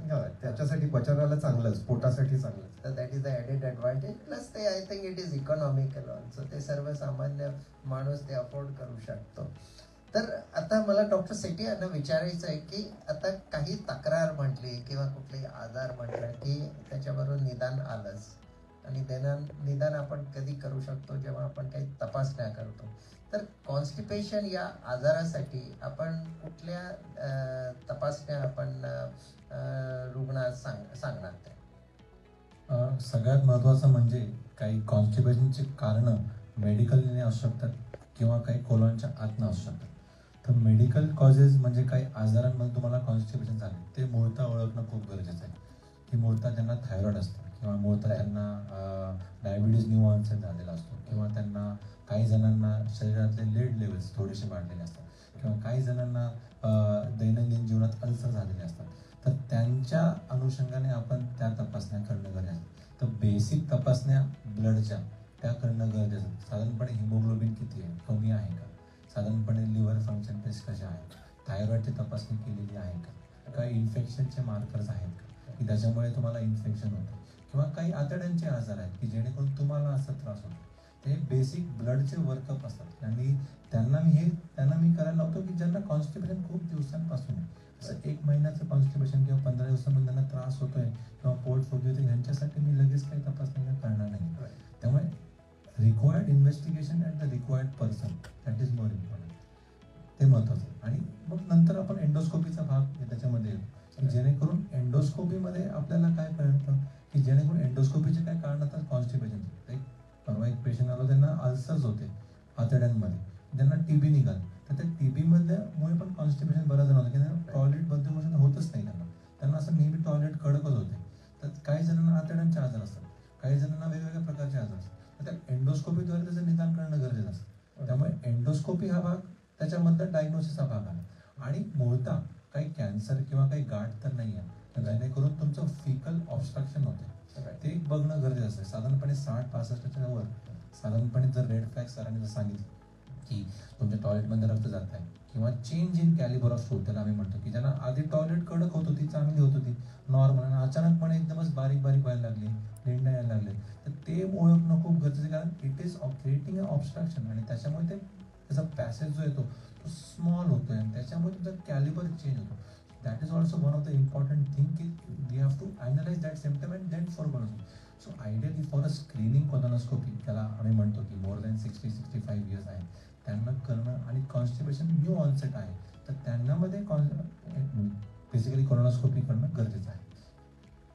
त्याच्यासाठी पचनाला चांगलंच, पोटासाठी चांगलंच. तर that is the added advantage. Plus ते I think it is economical also. ते सर्वसामान्य माणूस ते अफोर्ड करू शकतो. तर आता मला डॉक्टर सेठी यांना विचारायचं आहे की आता काही तक्रार म्हटली किंवा कुठली आजार म्हटलं की त्याच्याबरोबर निदान आलंच आणि निदान आपण कधी करू शकतो जेव्हा आपण काही तपासण्या करतो. तर कॉन्स्टिपेशन या आजारासाठी आपण कुठल्या तपासण्या आपण रुग्णात सांगणार ते? सगळ्यात महत्त्वाचं म्हणजे काही कॉन्स्टिपेशनची कारणं मेडिकलने असू शकतात किंवा काही कोलॉनच्या आतनं असू शकतात. तर मेडिकल कॉजेस म्हणजे काही आजारांमध्ये तुम्हाला कॉन्स्टिपेशन झाले ते मूळतः ओळखणं खूप गरजेचं आहे, की मूळतः ज्यांना थायरॉइड असतं किंवा मूळतः त्यांना डायबिटीज न्यू ऑनसेट झालेला असतो किंवा त्यांना काही जणांना शरीरातले लेड लेवल्स थोडेसे वाढलेले असतात किंवा काही जणांना दैनंदिन जीवनात अल्सर झालेले असतात. तर त्यांच्या अनुषंगाने आपण त्या तपासण्या करणं गरजेचं आहे. तर बेसिक तपासण्या ब्लडच्या त्या करणं गरजेचं आहे. साधारणपणे हिमोग्लोबिन किती आहे, कमी आहे का, साधारणपणे लिव्हर फंक्शन टेस्ट कशा आहेत, थायरॉइडची तपासणी केलेली आहे का, काही इन्फेक्शनचे मार्कर्स आहेत का की त्याच्यामुळे तुम्हाला इन्फेक्शन होतं किंवा काही आतड्यांचे आजार आहेत की जेणेकरून तुम्हाला असा त्रास होतो. ते बेसिक ब्लडचे वर्कअप असतात आणि त्यांना मी करायला लावतो की ज्यांना कॉन्स्टिपेशन खूप दिवसांपासून आहे, असं 1 महिन्याचं कॉन्स्टिपेशन किंवा 15 दिवसांमध्ये त्यांना त्रास होतोय किंवा पोट फुगतोय, ह्यांच्यासाठी मी लगेच काही तपासण्या करणार नाही. त्यामुळे required investigation and the required person, that is more important. ते महत्वाचं आहे. आणि मग नंतर आपण एंडोस्कोपीचा भाग त्याच्यामध्ये येतो की जेणेकरून एंडोस्कोपीमध्ये आपल्याला काय कळतं की जेणेकरून एंडोस्कोपीचे काय कारण असतात कॉन्स्टिपेशन. एक परवा एक पेशंट आलो, त्यांना अल्सर्स होते आतड्यांमध्ये, त्यांना टीबी निघाली. तर त्या टीबी मुळे पण कॉन्स्टिपेशन बऱ्याच जण होतं की त्यांना टॉयलेट बद्दल होतच नाही, त्यांना असं नेहमी टॉयलेट कडकच होते. तर काही जणांना आतड्यांचे आजार असतात, काही जणांना वेगवेगळ्या प्रकारचे आजार असतात. तर त्या एंडोस्कोपीद्वारे त्याचं निदान करणं गरजेचं असतं. त्यामुळे एंडोस्कोपी हा भाग त्याच्यामधला डायग्नोसिस हा भाग आला. आणि मूळतः काही कॅन्सर किंवा काही गाठ तर नाही आहे जेणेकरून तुमचं फिकल ऑब्स्ट्रक्शन होते, ते बघणं गरजेचं असतं. साधारणपणे 60-65च्या वर साधारणपणे जर रेड फ्लॅग सरांनी जर सांगितलं की तुमच्या टॉयलेटमध्ये रक्त जात आहे किंवा change in Calibri of stool, त्याला आम्ही म्हणतो की ज्यांना आधी टॉयलेट कडक होत होती, चांगली होत होती, नॉर्मल, आणि अचानकपणे एकदमच बारीक बारीक व्हायला लागले, लेंड्या यायला लागले, तर ते ओळखणं खूप गरजेचं आहे. कारण it is creating a obstruction आणि त्याच्यामुळे ते त्याचा पॅसेज जो येतो तो स्मॉल होतोय आणि त्याच्यामुळे तुमचा कॅलिबर चेंज होतो. That is also one of the important thing की we have to analyse that symptom and then for colonoscopy. So ideally for a screening colonoscopy, त्याला आम्ही म्हणतो की मोर दॅन 60-65 इयर्स आहे त्यांना करणं, आणि कॉन्स्टिपेशन न्यू ऑनसेट आहे तर त्यांनामध्ये बेसिकली कोलोनोस्कोपी करणं गरजेचं आहे.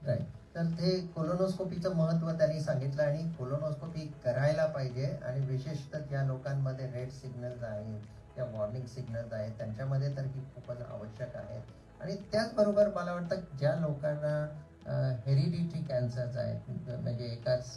राईट. तर ते कोलोनोस्कोपीचं महत्त्व त्यांनी सांगितलं आणि कोलोनोस्कोपी करायला पाहिजे. आणि विशेषतः ज्या लोकांमध्ये रेड सिग्नल्स आहेत किंवा वॉर्निंग सिग्नल्स आहेत त्यांच्यामध्ये तर ही खूपच आवश्यक आहे. आणि त्याचबरोबर मला वाटतं ज्या लोकांना हेरिडिटरी कॅन्सर्स आहेत, म्हणजे एकाच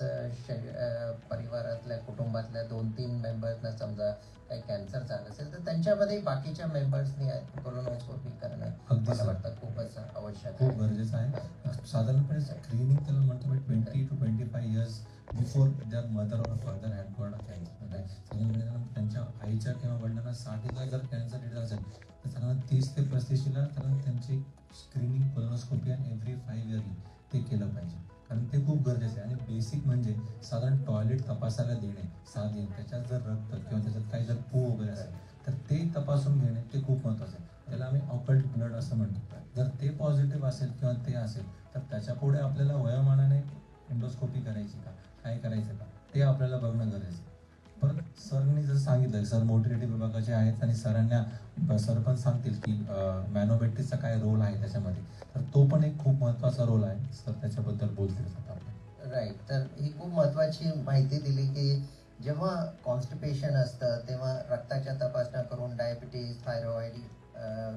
परिवारातल्या कुटुंबातल्या 2-3 मेंबर्सना समजा काही कॅन्सर झालं असेल तर त्यांच्यामध्ये बाकीच्या मेंबर्सनी कोलोनोस्कोपी करणं मला वाटतं खूपच आवश्यक खूप गरजेचं आहे. साधारणपणे स्क्रीनिंग त्याला म्हणतो मी 20 to 25 years before that mother और father had got a cancer. साधारणपणे त्यांच्या आईच्या किंवा वडिलांना 60ला जर कॅन्सर डिटेल असेल तर साधारण 30 ते 35ला त्यांची स्क्रीनिंग कोलोनोस्कोपी आणि एव्हरी 5 इयरली ते केलं पाहिजे. कारण ते खूप गरजेचं आहे. आणि बेसिक म्हणजे साधारण टॉयलेट तपासायला देणे, साधे त्याच्यात जर रक्त किंवा त्याच्यात काही जर पू वगैरे असेल तर ते तपासून घेणे ते खूप महत्त्वाचं आहे. त्याला आम्ही ऑकल्ट ब्लड असं म्हणतो. जर ते पॉझिटिव्ह असेल किंवा ते असेल तर त्याच्या पुढे आपल्याला वयोमानाने एंडोस्कोपी करायची का, काय करायचं का, ते आपल्याला बघणं गरजेचं आहे. परत सरनी जसं सांगितलं, सर मोटिलिटी विभागाचे आहेत आणि सर पण सांगतील की मॅनोमेट्रिकचा काय रोल आहे त्याच्यामध्ये, तर तो पण एक खूप महत्त्वाचा रोल आहे. सर त्याच्याबद्दल बोलतील आपण. राईट. तर ही खूप महत्त्वाची माहिती दिली की जेव्हा कॉन्स्टिपेशन असतं तेव्हा रक्ताच्या तपासण्या करून डायबिटीज, थायरॉइड,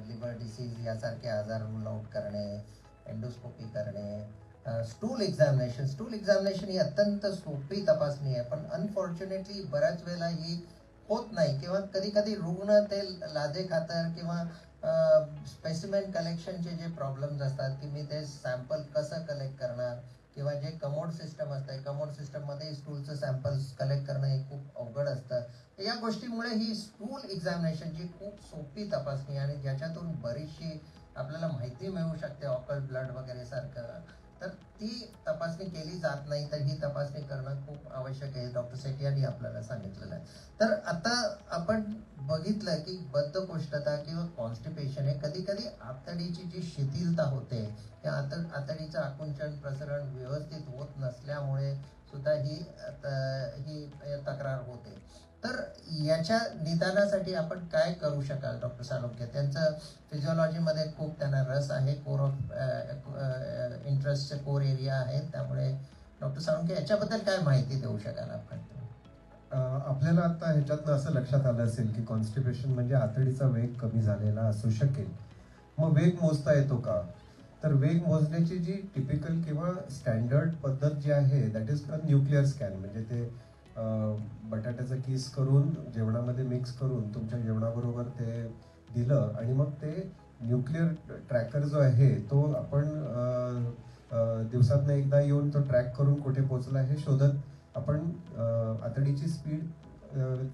लिव्हर डिसीज यासारखे आजार रूल आउट करणे, एंडोस्कोपी करणे, स्टूल एक्झामिनेशन ही अत्यंत सोपी तपासणी आहे पण अनफॉर्च्युनेटली बऱ्याच वेळेला ही होत नाही किंवा कधी कधी रुग्ण ते लाजे खातर किंवा स्पेसिमेन कलेक्शनचे जे प्रॉब्लेम्स असतात की मी ते सॅम्पल कसं कलेक्ट करणार किंवा जे कमोड सिस्टम असतं, कमोड सिस्टममध्ये स्टूलचं सॅम्पल्स कलेक्ट करणं हे खूप अवघड असतं. या गोष्टीमुळे ही स्टूल एक्झामिनेशनची खूप सोपी तपासणी आणि ज्याच्यातून बरीचशी आपल्याला माहिती मिळू शकते ऑकल्ट ब्लड वगैरे सारखं, तर ती तपासणी केली जात नाही. तर ही तपासणी करणं खूप आवश्यक आहे, डॉक्टर सेठी यांनी आपल्याला सांगितलेलं आहे. तर आता आपण बघितलं की बद्धकोष्ठता किंवा कॉन्स्टिपेशन हे कधी कधी आतडीची जी शिथिलता होते त्या आतडीचं आकुंचन प्रसरण व्यवस्थित होत नसल्यामुळे सुद्धा ही तक्रार होते. तर याच्या निदानासाठी आपण काय करू शकाल डॉक्टर सालोंके? त्यांचं फिजिओलॉजीमध्ये खूप त्यांना रस आहे, कोर ऑफ इंटरेस्टचे कोर एरिया आहेत, त्यामुळे डॉक्टर सालोंके याच्याबद्दल काय माहिती देऊ शकाल आपण? आपल्याला आता ह्याच्यातनं असं लक्षात आलं असेल की कॉन्स्टिपेशन म्हणजे आतडीचा वेग कमी झालेला असू शकेल. मग वेग मोजता येतो का? तर वेग मोजण्याची जी टिपिकल किंवा स्टँडर्ड पद्धत जी आहे that is a nuclear scan. म्हणजे ते बटाट्याचा किस करून जेवणामध्ये मिक्स करून तुमच्या जेवणाबरोबर ते दिलं आणि मग ते न्यूक्लिअर ट्रॅकर जो आहे तो आपण दिवसातनं एकदा येऊन तो ट्रॅक करून कुठे पोहोचला हे शोधत आपण आतडीची स्पीड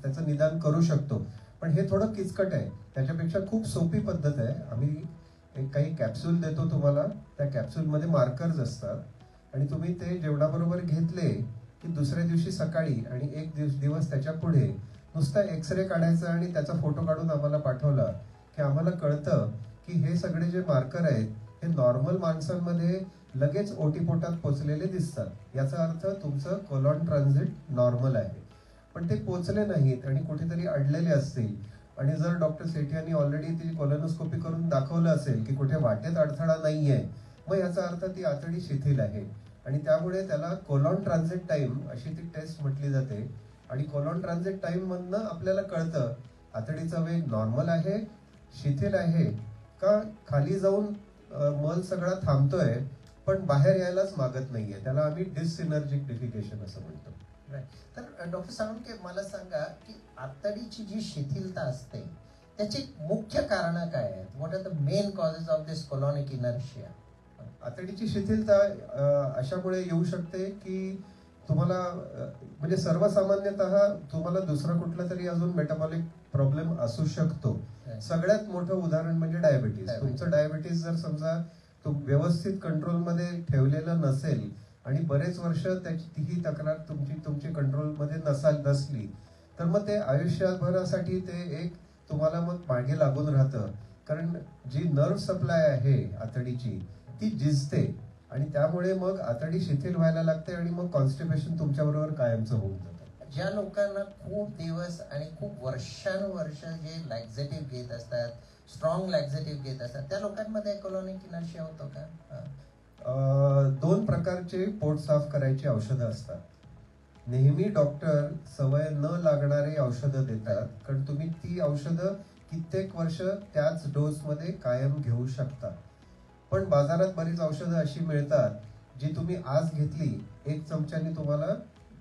त्याचं निदान करू शकतो. पण हे थोडं किचकट आहे. त्याच्यापेक्षा खूप सोपी पद्धत आहे. आम्ही एक काही कॅप्सूल देतो तुम्हाला. त्या कॅप्सूलमध्ये मार्कर्स असतात आणि तुम्ही ते जेवणाबरोबर घेतले की दुसऱ्या दिवशी सकाळी आणि एक दिवस त्याच्या पुढे नुसता एक्सरे काढायचा आणि त्याचा फोटो काढून आम्हाला पाठवला की आम्हाला कळतं की हे सगळे जे मार्कर आहेत हे नॉर्मल माणसांमध्ये लगेच ओटीपोटात पोचलेले दिसतात. याचा अर्थ तुमचं कोलॉन ट्रान्झिट नॉर्मल आहे. पण ते पोचले नाहीत आणि कुठेतरी अडलेले असतील आणि जर डॉक्टर सेठी यांनी ऑलरेडी ती कोलोनोस्कोपी करून दाखवलं असेल की कुठे वाटेत अडथळा नाहीये, मग याचा अर्थ ती आतडी शिथिल आहे आणि त्यामुळे त्याला कोलॉन ट्रान्झिट टाइम अशी ती टेस्ट म्हटली जाते. आणि कोलॉन ट्रान्झिट टाइम मधनं आपल्याला कळतं आतडीचा वेग नॉर्मल आहे, शिथिल आहे का खाली जाऊन मल सगळा थांबतोय पण बाहेर यायलाच मागत नाहीये. त्याला आम्ही डिससिनर्जिक डिफिकेशन असं म्हणतो. तर डॉक्टर साळुंखे मला सांगा की आतडीची जी शिथिलता असते त्याची मुख्य कारणं काय आहेत? What are the main causes of this colonic inertia? आतडीची शिथिलता अशामुळे येऊ शकते की तुम्हाला म्हणजे सर्वसामान्यतः तुम्हाला दुसरा कुठला तरी अजून मेटाबॉलिक प्रॉब्लेम असू शकतो. सगळ्यात मोठं उदाहरण म्हणजे डायबिटीज. तुमचं डायबिटीज जर समजा व्यवस्थित कंट्रोलमध्ये ठेवलेलं नसेल आणि बरेच वर्ष त्याची ही तक्रार तुमची कंट्रोलमध्ये नसली तर मग ते आयुष्यभरासाठी ते एक तुम्हाला मग मागे लागून राहतं. कारण जी नर्व सप्लाय आहे आतडीची ती झिजते आणि त्यामुळे मग आतडी शिथिल व्हायला लागते आणि मग कॉन्स्टिपेशन तुमच्याबरोबर कायमचं होऊन जातं. ज्या लोकांना खूप दिवस आणि खूप वर्षानुवर्ष जे लॅक्झेटिव्ह घेत असतात, स्ट्रॉंग लॅक्झेटिव्ह घेत असतात, त्या लोकांमध्ये कोलॉनिक इनर्शिया होतो का? 2 प्रकारचे पोट साफ करायची औषधं असतात. नेहमी डॉक्टर सवय न लागणारी औषधं देतात कारण तुम्ही ती औषधं कित्येक वर्ष त्याच डोसमध्ये कायम घेऊ शकता. पण बाजारात बरीच औषधं अशी मिळतात जी तुम्ही आज घेतली 1 चमच्याने तुम्हाला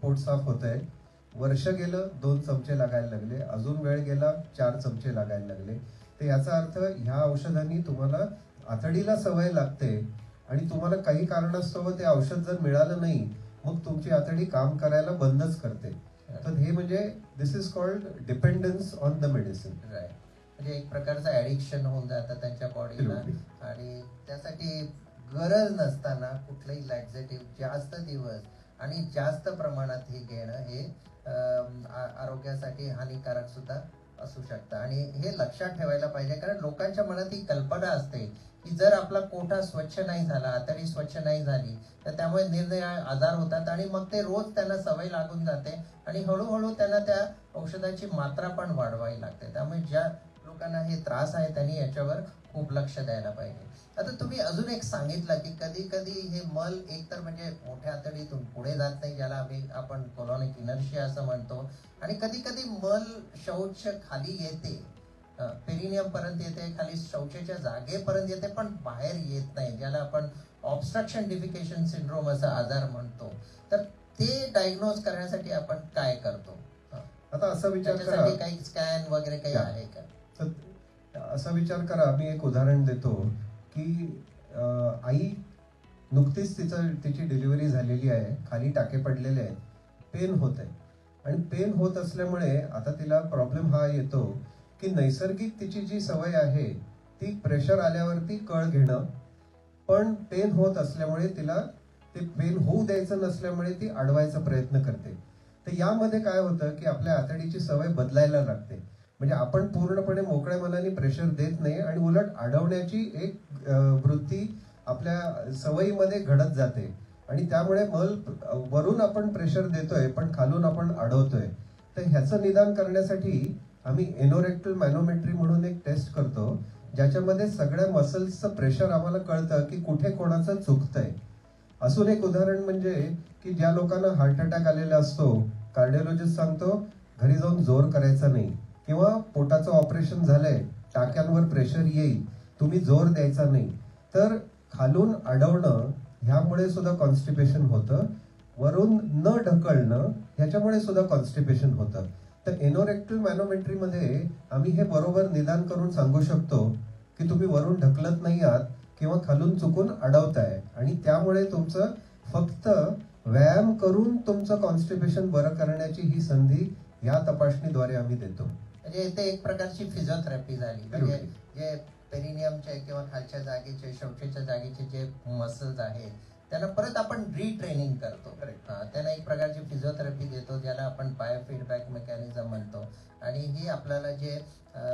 पोट साफ होतंय, वर्ष गेलं 2 चमचे लागायला लागले, अजून वेळ गेला 4 चमचे लागायला लागले. तर याचा अर्थ ह्या औषधांनी तुम्हाला आतडीला सवय लागते आणि तुम्हाला काही कारणास्तव ते औषध जर मिळालं नाही मग तुमची आतडी काम करायला बंदच करते. तर हे म्हणजे this is called dependence on the medicine. म्हणजे एक प्रकारचं ऍडिक्शन होऊन जातं त्यांच्या बॉडीला आणि त्यासाठी गरज नसताना कुठलंही लॅक्झेटिव्ह जास्त दिवस आणि जास्त प्रमाणात हे घेणं हे आरोग्यासाठी हानिकारक सुद्धा असू शकतं. आणि हे लक्षात ठेवायला पाहिजे कारण लोकांच्या मनात ही कल्पना असते की जर आपला कोठा स्वच्छ नाही झाला, आतडी स्वच्छ नाही झाली तर त्यामुळे निरनिराळे आजार होतात आणि मग ते रोज त्यांना सवय लागून जाते आणि हळूहळू त्यांना त्या औषधाची मात्रा पण वाढवावी लागते. त्यामुळे ज्या लोकांना हे त्रास आहे त्यांनी याच्यावर खूप लक्ष द्यायला पाहिजे. आता तुम्ही अजून एक सांगितलं की कधी कधी हे मल एकतर म्हणजे मोठ्या आतडीतून पुढे जात नाही, ज्याला आपण कोलॉनिक इनर्शिया असं म्हणतो, आणि कधी कधी मल शौच खाली येते, पेरिनियम पर्यंत येते, खाली शौचाच्या जागेपर्यंत येते पण बाहेर येत नाही, ज्याला आपण ऑब्स्ट्रक्शन डिफिकेशन सिंड्रोम असा आजार म्हणतो. तर ते डायग्नोज करण्यासाठी आपण काय करतो? आता असा विचार करा, काही स्कॅन वगैरे काही आहे का? असा विचार करा, मी एक उदाहरण देतो की आई नुकतीच तिची डिलिव्हरी झालेली आहे, खाली टाके पडलेले आहेत, पेन होत आहे आणि पेन होत असल्यामुळे आता तिला प्रॉब्लेम हा येतो की नैसर्गिक तिची जी सवय आहे ती प्रेशर आल्यावरती कळ घेणं, पण पेन होत असल्यामुळे तिला ते पेन होऊ द्यायचं नसल्यामुळे ती अडवायचा प्रयत्न करते. तर यामध्ये काय होतं की आपल्या आतडीची सवय बदलायला लागते. म्हणजे आपण पूर्णपणे मोकळ्या मनाने प्रेशर देत नाही आणि उलट अडवण्याची एक वृत्ती आपल्या सवयीमध्ये घडत जाते आणि त्यामुळे वरून आपण प्रेशर देतोय पण खालून आपण अडवतोय. तर ह्याचं निदान करण्यासाठी आम्ही एनोरेक्टल मॅनोमेट्री म्हणून एक टेस्ट करतो ज्याच्यामध्ये सगळ्या मसल्सचं प्रेशर आम्हाला कळतं की कुठे कोणाचं चुकतंय. अजून एक उदाहरण म्हणजे की ज्या लोकांना हार्ट अटॅक आलेला असतो कार्डिओलॉजिस्ट सांगतो घरी जाऊन जोर करायचा नाही, किंवा पोटाचं ऑपरेशन झालंय, टाक्यांवर प्रेशर येईल, तुम्ही जोर द्यायचा नाही. तर खालून अडवणं ह्यामुळे सुद्धा कॉन्स्टिपेशन होतं, वरून न ढकलणं ह्याच्यामुळे सुद्धा कॉन्स्टिपेशन होतं. तर एनोरेक्टल मॅनोमेट्रीमध्ये आम्ही हे बरोबर निदान करून सांगू शकतो की तुम्ही वरून ढकलत नाही आहात किंवा खालून चुकून अडवताय, आणि त्यामुळे तुमचं फक्त व्यायाम करून तुमचं कॉन्स्टिपेशन बरं करण्याची ही संधी या तपासणीद्वारे आम्ही देतो. म्हणजे ते एक प्रकारची फिजिओथेरपी झाली. म्हणजे जे पेरिनियमचे किंवा खालच्या जागेचे, शौचेच्या जागेचे जे मसल्स आहेत त्यांना परत आपण रिट्रेनिंग करतो. त्यांना एक प्रकारची फिजिओथेरपी देतो, ज्याला आपण बायोफीडबॅक मेकॅनिझम म्हणतो. आणि ही आपल्याला जे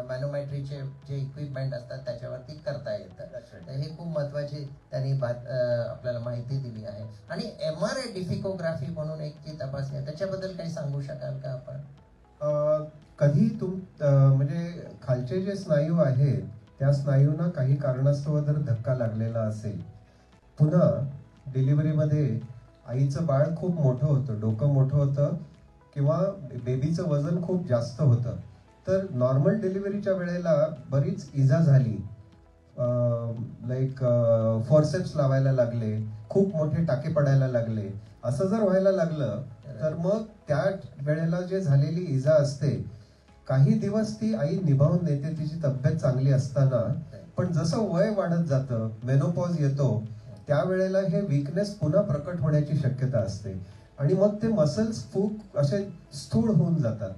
मॅनोमेट्रीचे जे इक्विपमेंट असतात त्याच्यावरती करता येतं. तर हे खूप महत्वाची त्यांनी आपल्याला माहिती दिली आहे. आणि MRI डिफिकोग्राफी म्हणून एक जी तपासणी आहे त्याच्याबद्दल काही सांगू शकाल का आपण? कधी म्हणजे खालचे जे स्नायू आहेत त्या स्नायूंना काही कारणास्तव जर धक्का लागलेला असेल, पुन्हा डिलिव्हरीमध्ये आईचं बाळ खूप मोठं होतं, डोकं मोठं होतं, किंवा बेबीचं वजन खूप जास्त होतं, तर नॉर्मल डिलिव्हरीच्या वेळेला बरीच इजा झाली, लाईक फोर्सेप्स लावायला लागले, खूप मोठे टाके पडायला लागले, असं जर व्हायला लागलं तर मग त्या वेळेला जे झालेली इजा असते काही दिवस ती आई निभावून देते तिची तब्येत चांगली असताना, पण जसं वय वाढत जातं, मेनोपॉज येतो, त्यावेळेला हे वीकनेस पुन्हा प्रकट होण्याची शक्यता असते आणि मग ते मसल्स खूप असे स्थूळ होऊन जातात.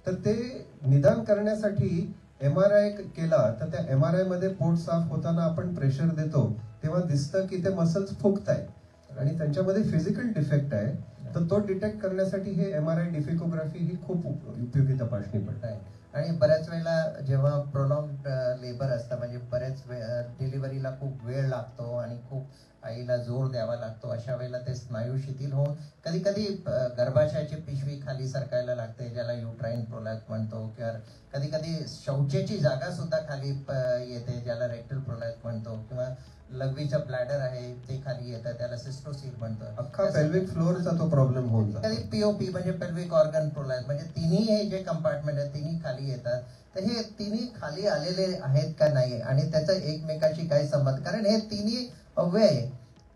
तर ते निदान करण्यासाठी MRI केला तर त्या MRI मध्ये पोट साफ होताना आपण प्रेशर देतो तेव्हा दिसतं की ते मसल्स फुगतायत आणि त्यांच्यामध्ये फिजिकल डिफेक्ट आहे. तर तो डिटेक्ट करण्यासाठी हे MRI डिफिकोग्राफी ही खूप उपयोगी तपासणी पडते. आणि बऱ्याच वेळेला जेव्हा प्रोलॉंग लेबर असतं, म्हणजे बरेच डिलिव्हरीला खूप वेळ लागतो आणि खूप आईला जोर द्यावा लागतो, अशा वेळेला ते स्नायू शिथिल होऊन कधी कधी गर्भाशयाची पिशवी खाली सरकायला लागते, ज्याला युट्राईन प्रोलॅप्स म्हणतो, किंवा कधी कधी शौचेची जागा सुद्धा खाली येते, ज्याला रेक्टल प्रोलॅप्स म्हणतो, किंवा लघवीचं ब्लॅडर आहे ते खाली येतं, त्याला सिस्टोसील म्हणतो. अख्खा पेल्विक फ्लोअरचा तो प्रॉब्लेम होऊन जातो. कधी POP म्हणजे पेल्विक ऑर्गन प्रोलॅप्स, म्हणजे तिन्ही हे जे कंपार्टमेंट आहेत तिन्ही खाली येतात. तर हे तिन्ही खाली आलेले आहेत का नाही आणि त्याचा एकमेकाशी काय संबंध, कारण हे तिन्ही अव्यय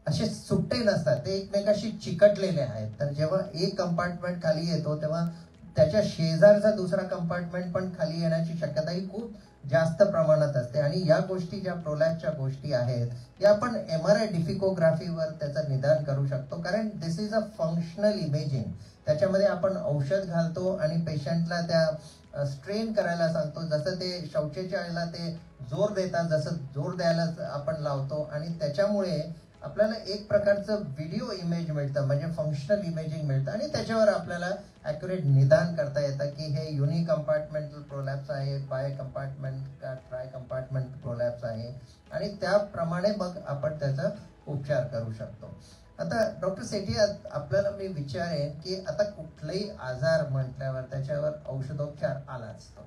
असे सुट्टे नसतात, ते एकमेकाशी चिकटलेले आहेत. तर जेव्हा एक कंपार्टमेंट खाली येतो तेव्हा त्याच्या शेजारचा दुसरा कंपार्टमेंट पण खाली येण्याची शक्यता ही खूप जास्त प्रमाणात असते. आणि या गोष्टी ज्या प्रोलॅप्सच्या गोष्टी आहेत या आपण MRI डिफिकोग्राफीवर त्याचं निदान करू शकतो, कारण दिस इज अ फंक्शनल इमेजिंग. त्याच्यामध्ये आपण औषध घालतो आणि पेशंटला त्या स्ट्रेन करायला सांगतो, जसं ते शौचेच्या वेळेला ते जोर देतात, जसं जोर द्यायला आपण लावतो, आणि त्याच्यामुळे आपल्याला एक प्रकारचं व्हिडिओ इमेज मिळतं, म्हणजे फंक्शनल इमेजिंग मिळतं, आणि त्याच्यावर आपल्याला ॲक्युरेट निदान करता येतं की हे युनि कंपार्टमेंटल प्रोलॅप्स आहे, बाय कंपार्टमेंट का ट्राय कंपार्टमेंट प्रोलॅप्स आहे, आणि त्याप्रमाणे मग आपण त्याचा उपचार करू शकतो. आता डॉक्टर सेठी, आपल्याला मी विचारेन की आता कुठलाही आजार म्हटल्यावर त्याच्यावर औषधोपचार आला असतो,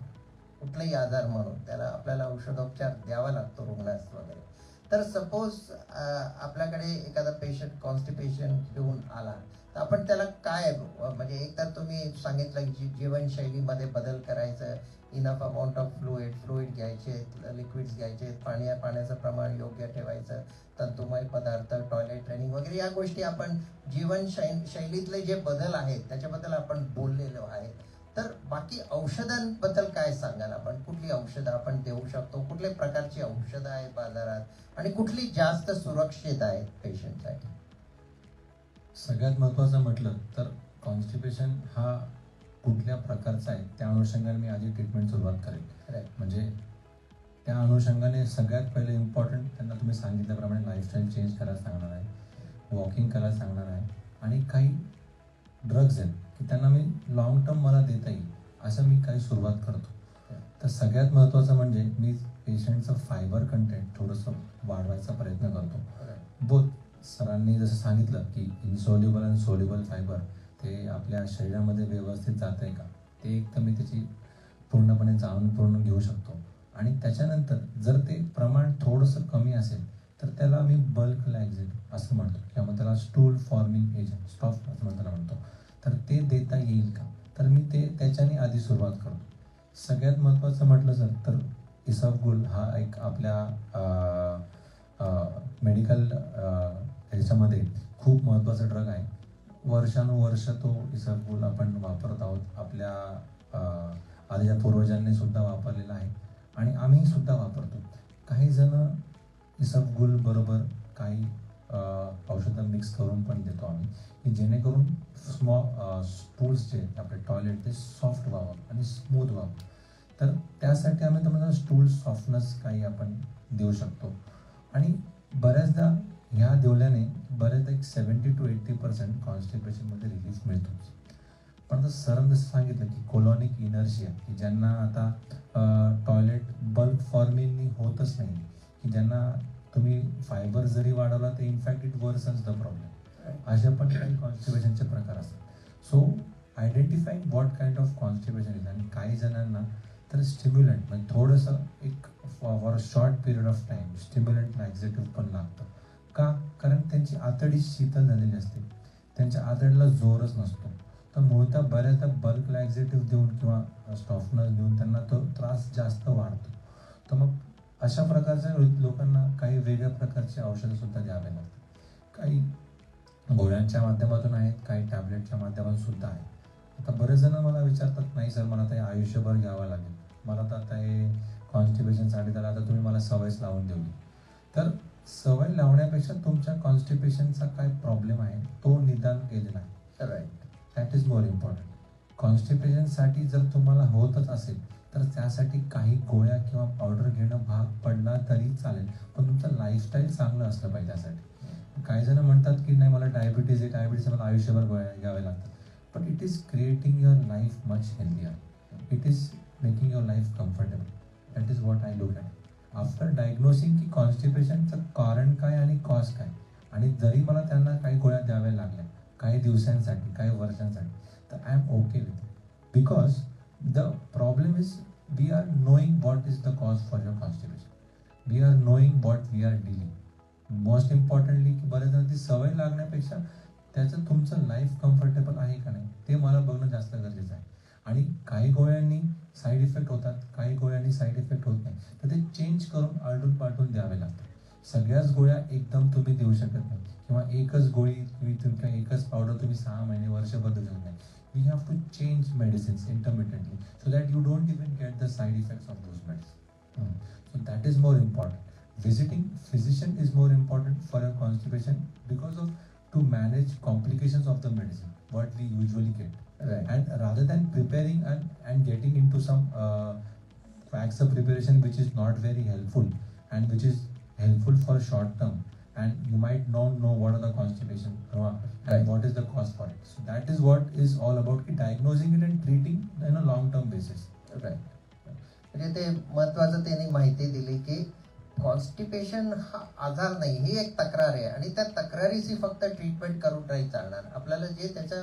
कुठलाही आजार म्हणून त्याला आपल्याला औषधोपचार द्यावा लागतो रुग्णास वगैरे. तर सपोज आपल्याकडे एखादा पेशंट कॉन्स्टिपेशन घेऊन आला तर आपण त्याला काय, म्हणजे एक तर तुम्ही सांगितलं की जीवनशैलीमध्ये बदल करायचं, इनफ अमाऊंट ऑफ फ्लुइड घ्यायचे, लिक्विड्स घ्यायचे, पाण्याचं प्रमाण योग्य ठेवायचं, तंतुमय पदार्थ, टॉयलेट ट्रेनिंग वगैरे या गोष्टी आपण जीवनशैलीतले जे बदल आहेत त्याच्याबद्दल आपण बोललेलो आहे. तर बाकी औषधांबद्दल काय सांगाल आपण? कुठली औषधं आपण देऊ शकतो, कुठल्या प्रकारची औषधं आहेत बाजारात, आणि कुठली जास्त सुरक्षित आहेत पेशंटसाठी? सगळ्यात महत्त्वाचं म्हटलं तर कॉन्स्टिपेशन हा कुठल्या प्रकारचा आहे त्या अनुषंगाने मी आधी ट्रीटमेंट सुरुवात करेल. म्हणजे त्या अनुषंगाने सगळ्यात पहिले इम्पॉर्टंट त्यांना तुम्ही सांगितल्याप्रमाणे लाईफस्टाईल चेंज करायला सांगणार आहे, वॉकिंग करायला सांगणार आहे, आणि काही ड्रग्ज आहेत की त्यांना मी लॉंग टर्म मला देता येईल असं मी काही सुरुवात करतो. तर सगळ्यात महत्त्वाचं म्हणजे मी पेशंटचं फायबर कंटेंट थोडंसं वाढवायचा प्रयत्न करतो. बोथ सरांनी जसं सांगितलं की इनसोल्युबल आणि सोल्युबल फायबर ते आपल्या शरीरामध्ये व्यवस्थित जात आहे का, ते एक तर मी त्याची पूर्णपणे जाणून घेऊ शकतो. आणि त्याच्यानंतर जर ते प्रमाण थोडंसं कमी असेल तर त्याला मी बल्क लॅक्झेट असं म्हणतो, किंवा मग त्याला स्टूल फॉर्मिंग एजंट, स्टॉफ असं त्याला म्हणतो. तर ते देता येईल का, तर मी ते त्याच्याने आधी सुरुवात करतो. सगळ्यात महत्त्वाचं म्हटलं तर इसबगोल हा एक आपल्या मेडिकल ह्याच्यामध्ये खूप महत्त्वाचा ड्रग आहे. वर्षानुवर्ष तो इसबगोल आपण वापरत आहोत. आपल्या आधीच्या पूर्वजांनी सुद्धा वापरलेला आहे आणि आम्ही सुद्धा वापरतो. काही जण इसबगोल बरोबर काही औषधं मिक्स करून पण देतो आम्ही, की जेणेकरून स्टूल्स जे आपले टॉयलेट ते सॉफ्ट व्हावं आणि स्मूथ व्हावं. तर त्यासाठी आम्ही तुम्हाला स्टूल सॉफ्टनेस काही आपण देऊ शकतो. आणि बऱ्याचदा ह्या देवल्याने बऱ्याचदा एक 70 to 80% कॉन्स्टिपेशनमध्ये रिलीफ मिळतो. पण आता सरांनी जसं सांगितलं की कोलॉनिक इनर्शिया, की ज्यांना आता टॉयलेट बल्क फॉर्मिंग होतच नाही, की ज्यांना तुम्ही फायबर जरी वाढवला तर in fact it worsens the problem, अशा पण काही कॉन्स्टिपेशनचे प्रकार असतात. So identifying what kind of constipation is. आणि काही जणांना तर स्टिम्युलंट म्हणजे थोडंसं एक for a short period of time stimulant laxative पण लागतं. का? कारण त्यांची आतडी शीतल झालेली असते, त्यांच्या आतडीला जोरच नसतो. तर मुळतः बऱ्याचदा बल्क लॅक्झेटिव्ह देऊन किंवा सॉफ्टनर देऊन त्यांना तो त्रास जास्त वाढतो. तर मग अशा प्रकारच्या लोकांना काही वेगळ्या प्रकारची औषधं सुद्धा द्यावे लागतात. काही गोळ्यांच्या माध्यमातून आहेत, काही टॅबलेटच्या माध्यमातून सुद्धा आहेत. आता बरेच जण मला विचारतात, नाही सर मला ते आयुष्यभर घ्यावं लागेल, मला तर आता हे कॉन्स्टिपेशनसाठी त्याला आता तुम्ही मला सवयच लावून ठेवली. तर सवय लावण्यापेक्षा तुमच्या कॉन्स्टिपेशनचा काय प्रॉब्लेम आहे तो निदान केलेला आहे. Right. That is more important. कॉन्स्टिपेशनसाठी जर तुम्हाला होतच असेल तर त्यासाठी काही गोळ्या किंवा पावडर घेणं भाग पडला तरी चालेल, पण तुमचं लाईफस्टाईल चांगलं असलं पाहिजे त्यासाठी. काही जण म्हणतात की नाही मला डायबिटीज आहे, डायबिटीज मला आयुष्यभर गोळ्या घ्याव्या लागतात. पण it is creating your life much healthier. It is making your life comfortable. That is what I look at. After diagnosing की कॉन्स्टिपेशनचं कारण काय आणि कॉज काय, आणि जरी मला त्यांना काही गोळ्या द्याव्या लागल्या काही दिवसांसाठी काही वर्षांसाठी, तर I am okay with it. Because the problem is we are knowing what is the cause for your constipation. We are knowing what we are dealing. Most importantly की बऱ्याच जण ती सवय लागण्यापेक्षा त्याचं तुमचं लाईफ कम्फर्टेबल आहे का नाही ते मला बघणं जास्त गरजेचं आहे. आणि काही गोळ्यांनी साईड इफेक्ट होतात, काही गोळ्यांनी साईड इफेक्ट होत नाही, तर ते चेंज करून आलटून पालटून द्यावे लागतात. सगळ्याच गोळ्या एकदम तुम्ही देऊ शकत नाही, किंवा एकच गोळी तुम्ही तुमच्या एकच पावडर तुम्ही 6 महिने वर्षभर देऊ शकत नाही. We have to change medicines intermittently so that you don't even get the side effects of those medicine. So that is more important. Visiting physician is more important for your constipation because of to manage complications of the medicine what we usually get. Right. And rather than preparing and getting into some facts of preparation which is not very helpful and which is helpful for short term, and you might not know what are the constipation and Right. what is the cause for it. So that is what is all about, diagnosing it and treating in a long term basis. Right. म्हणजे ते महत्वाचं त्यांनी माहिती दिली की constipation हा आजार नाही, ही एक तक्रार आहे आणि त्या तक्रारीची फक्त ट्रीटमेंट करून नाही चालणार. आपल्याला जे त्याच्या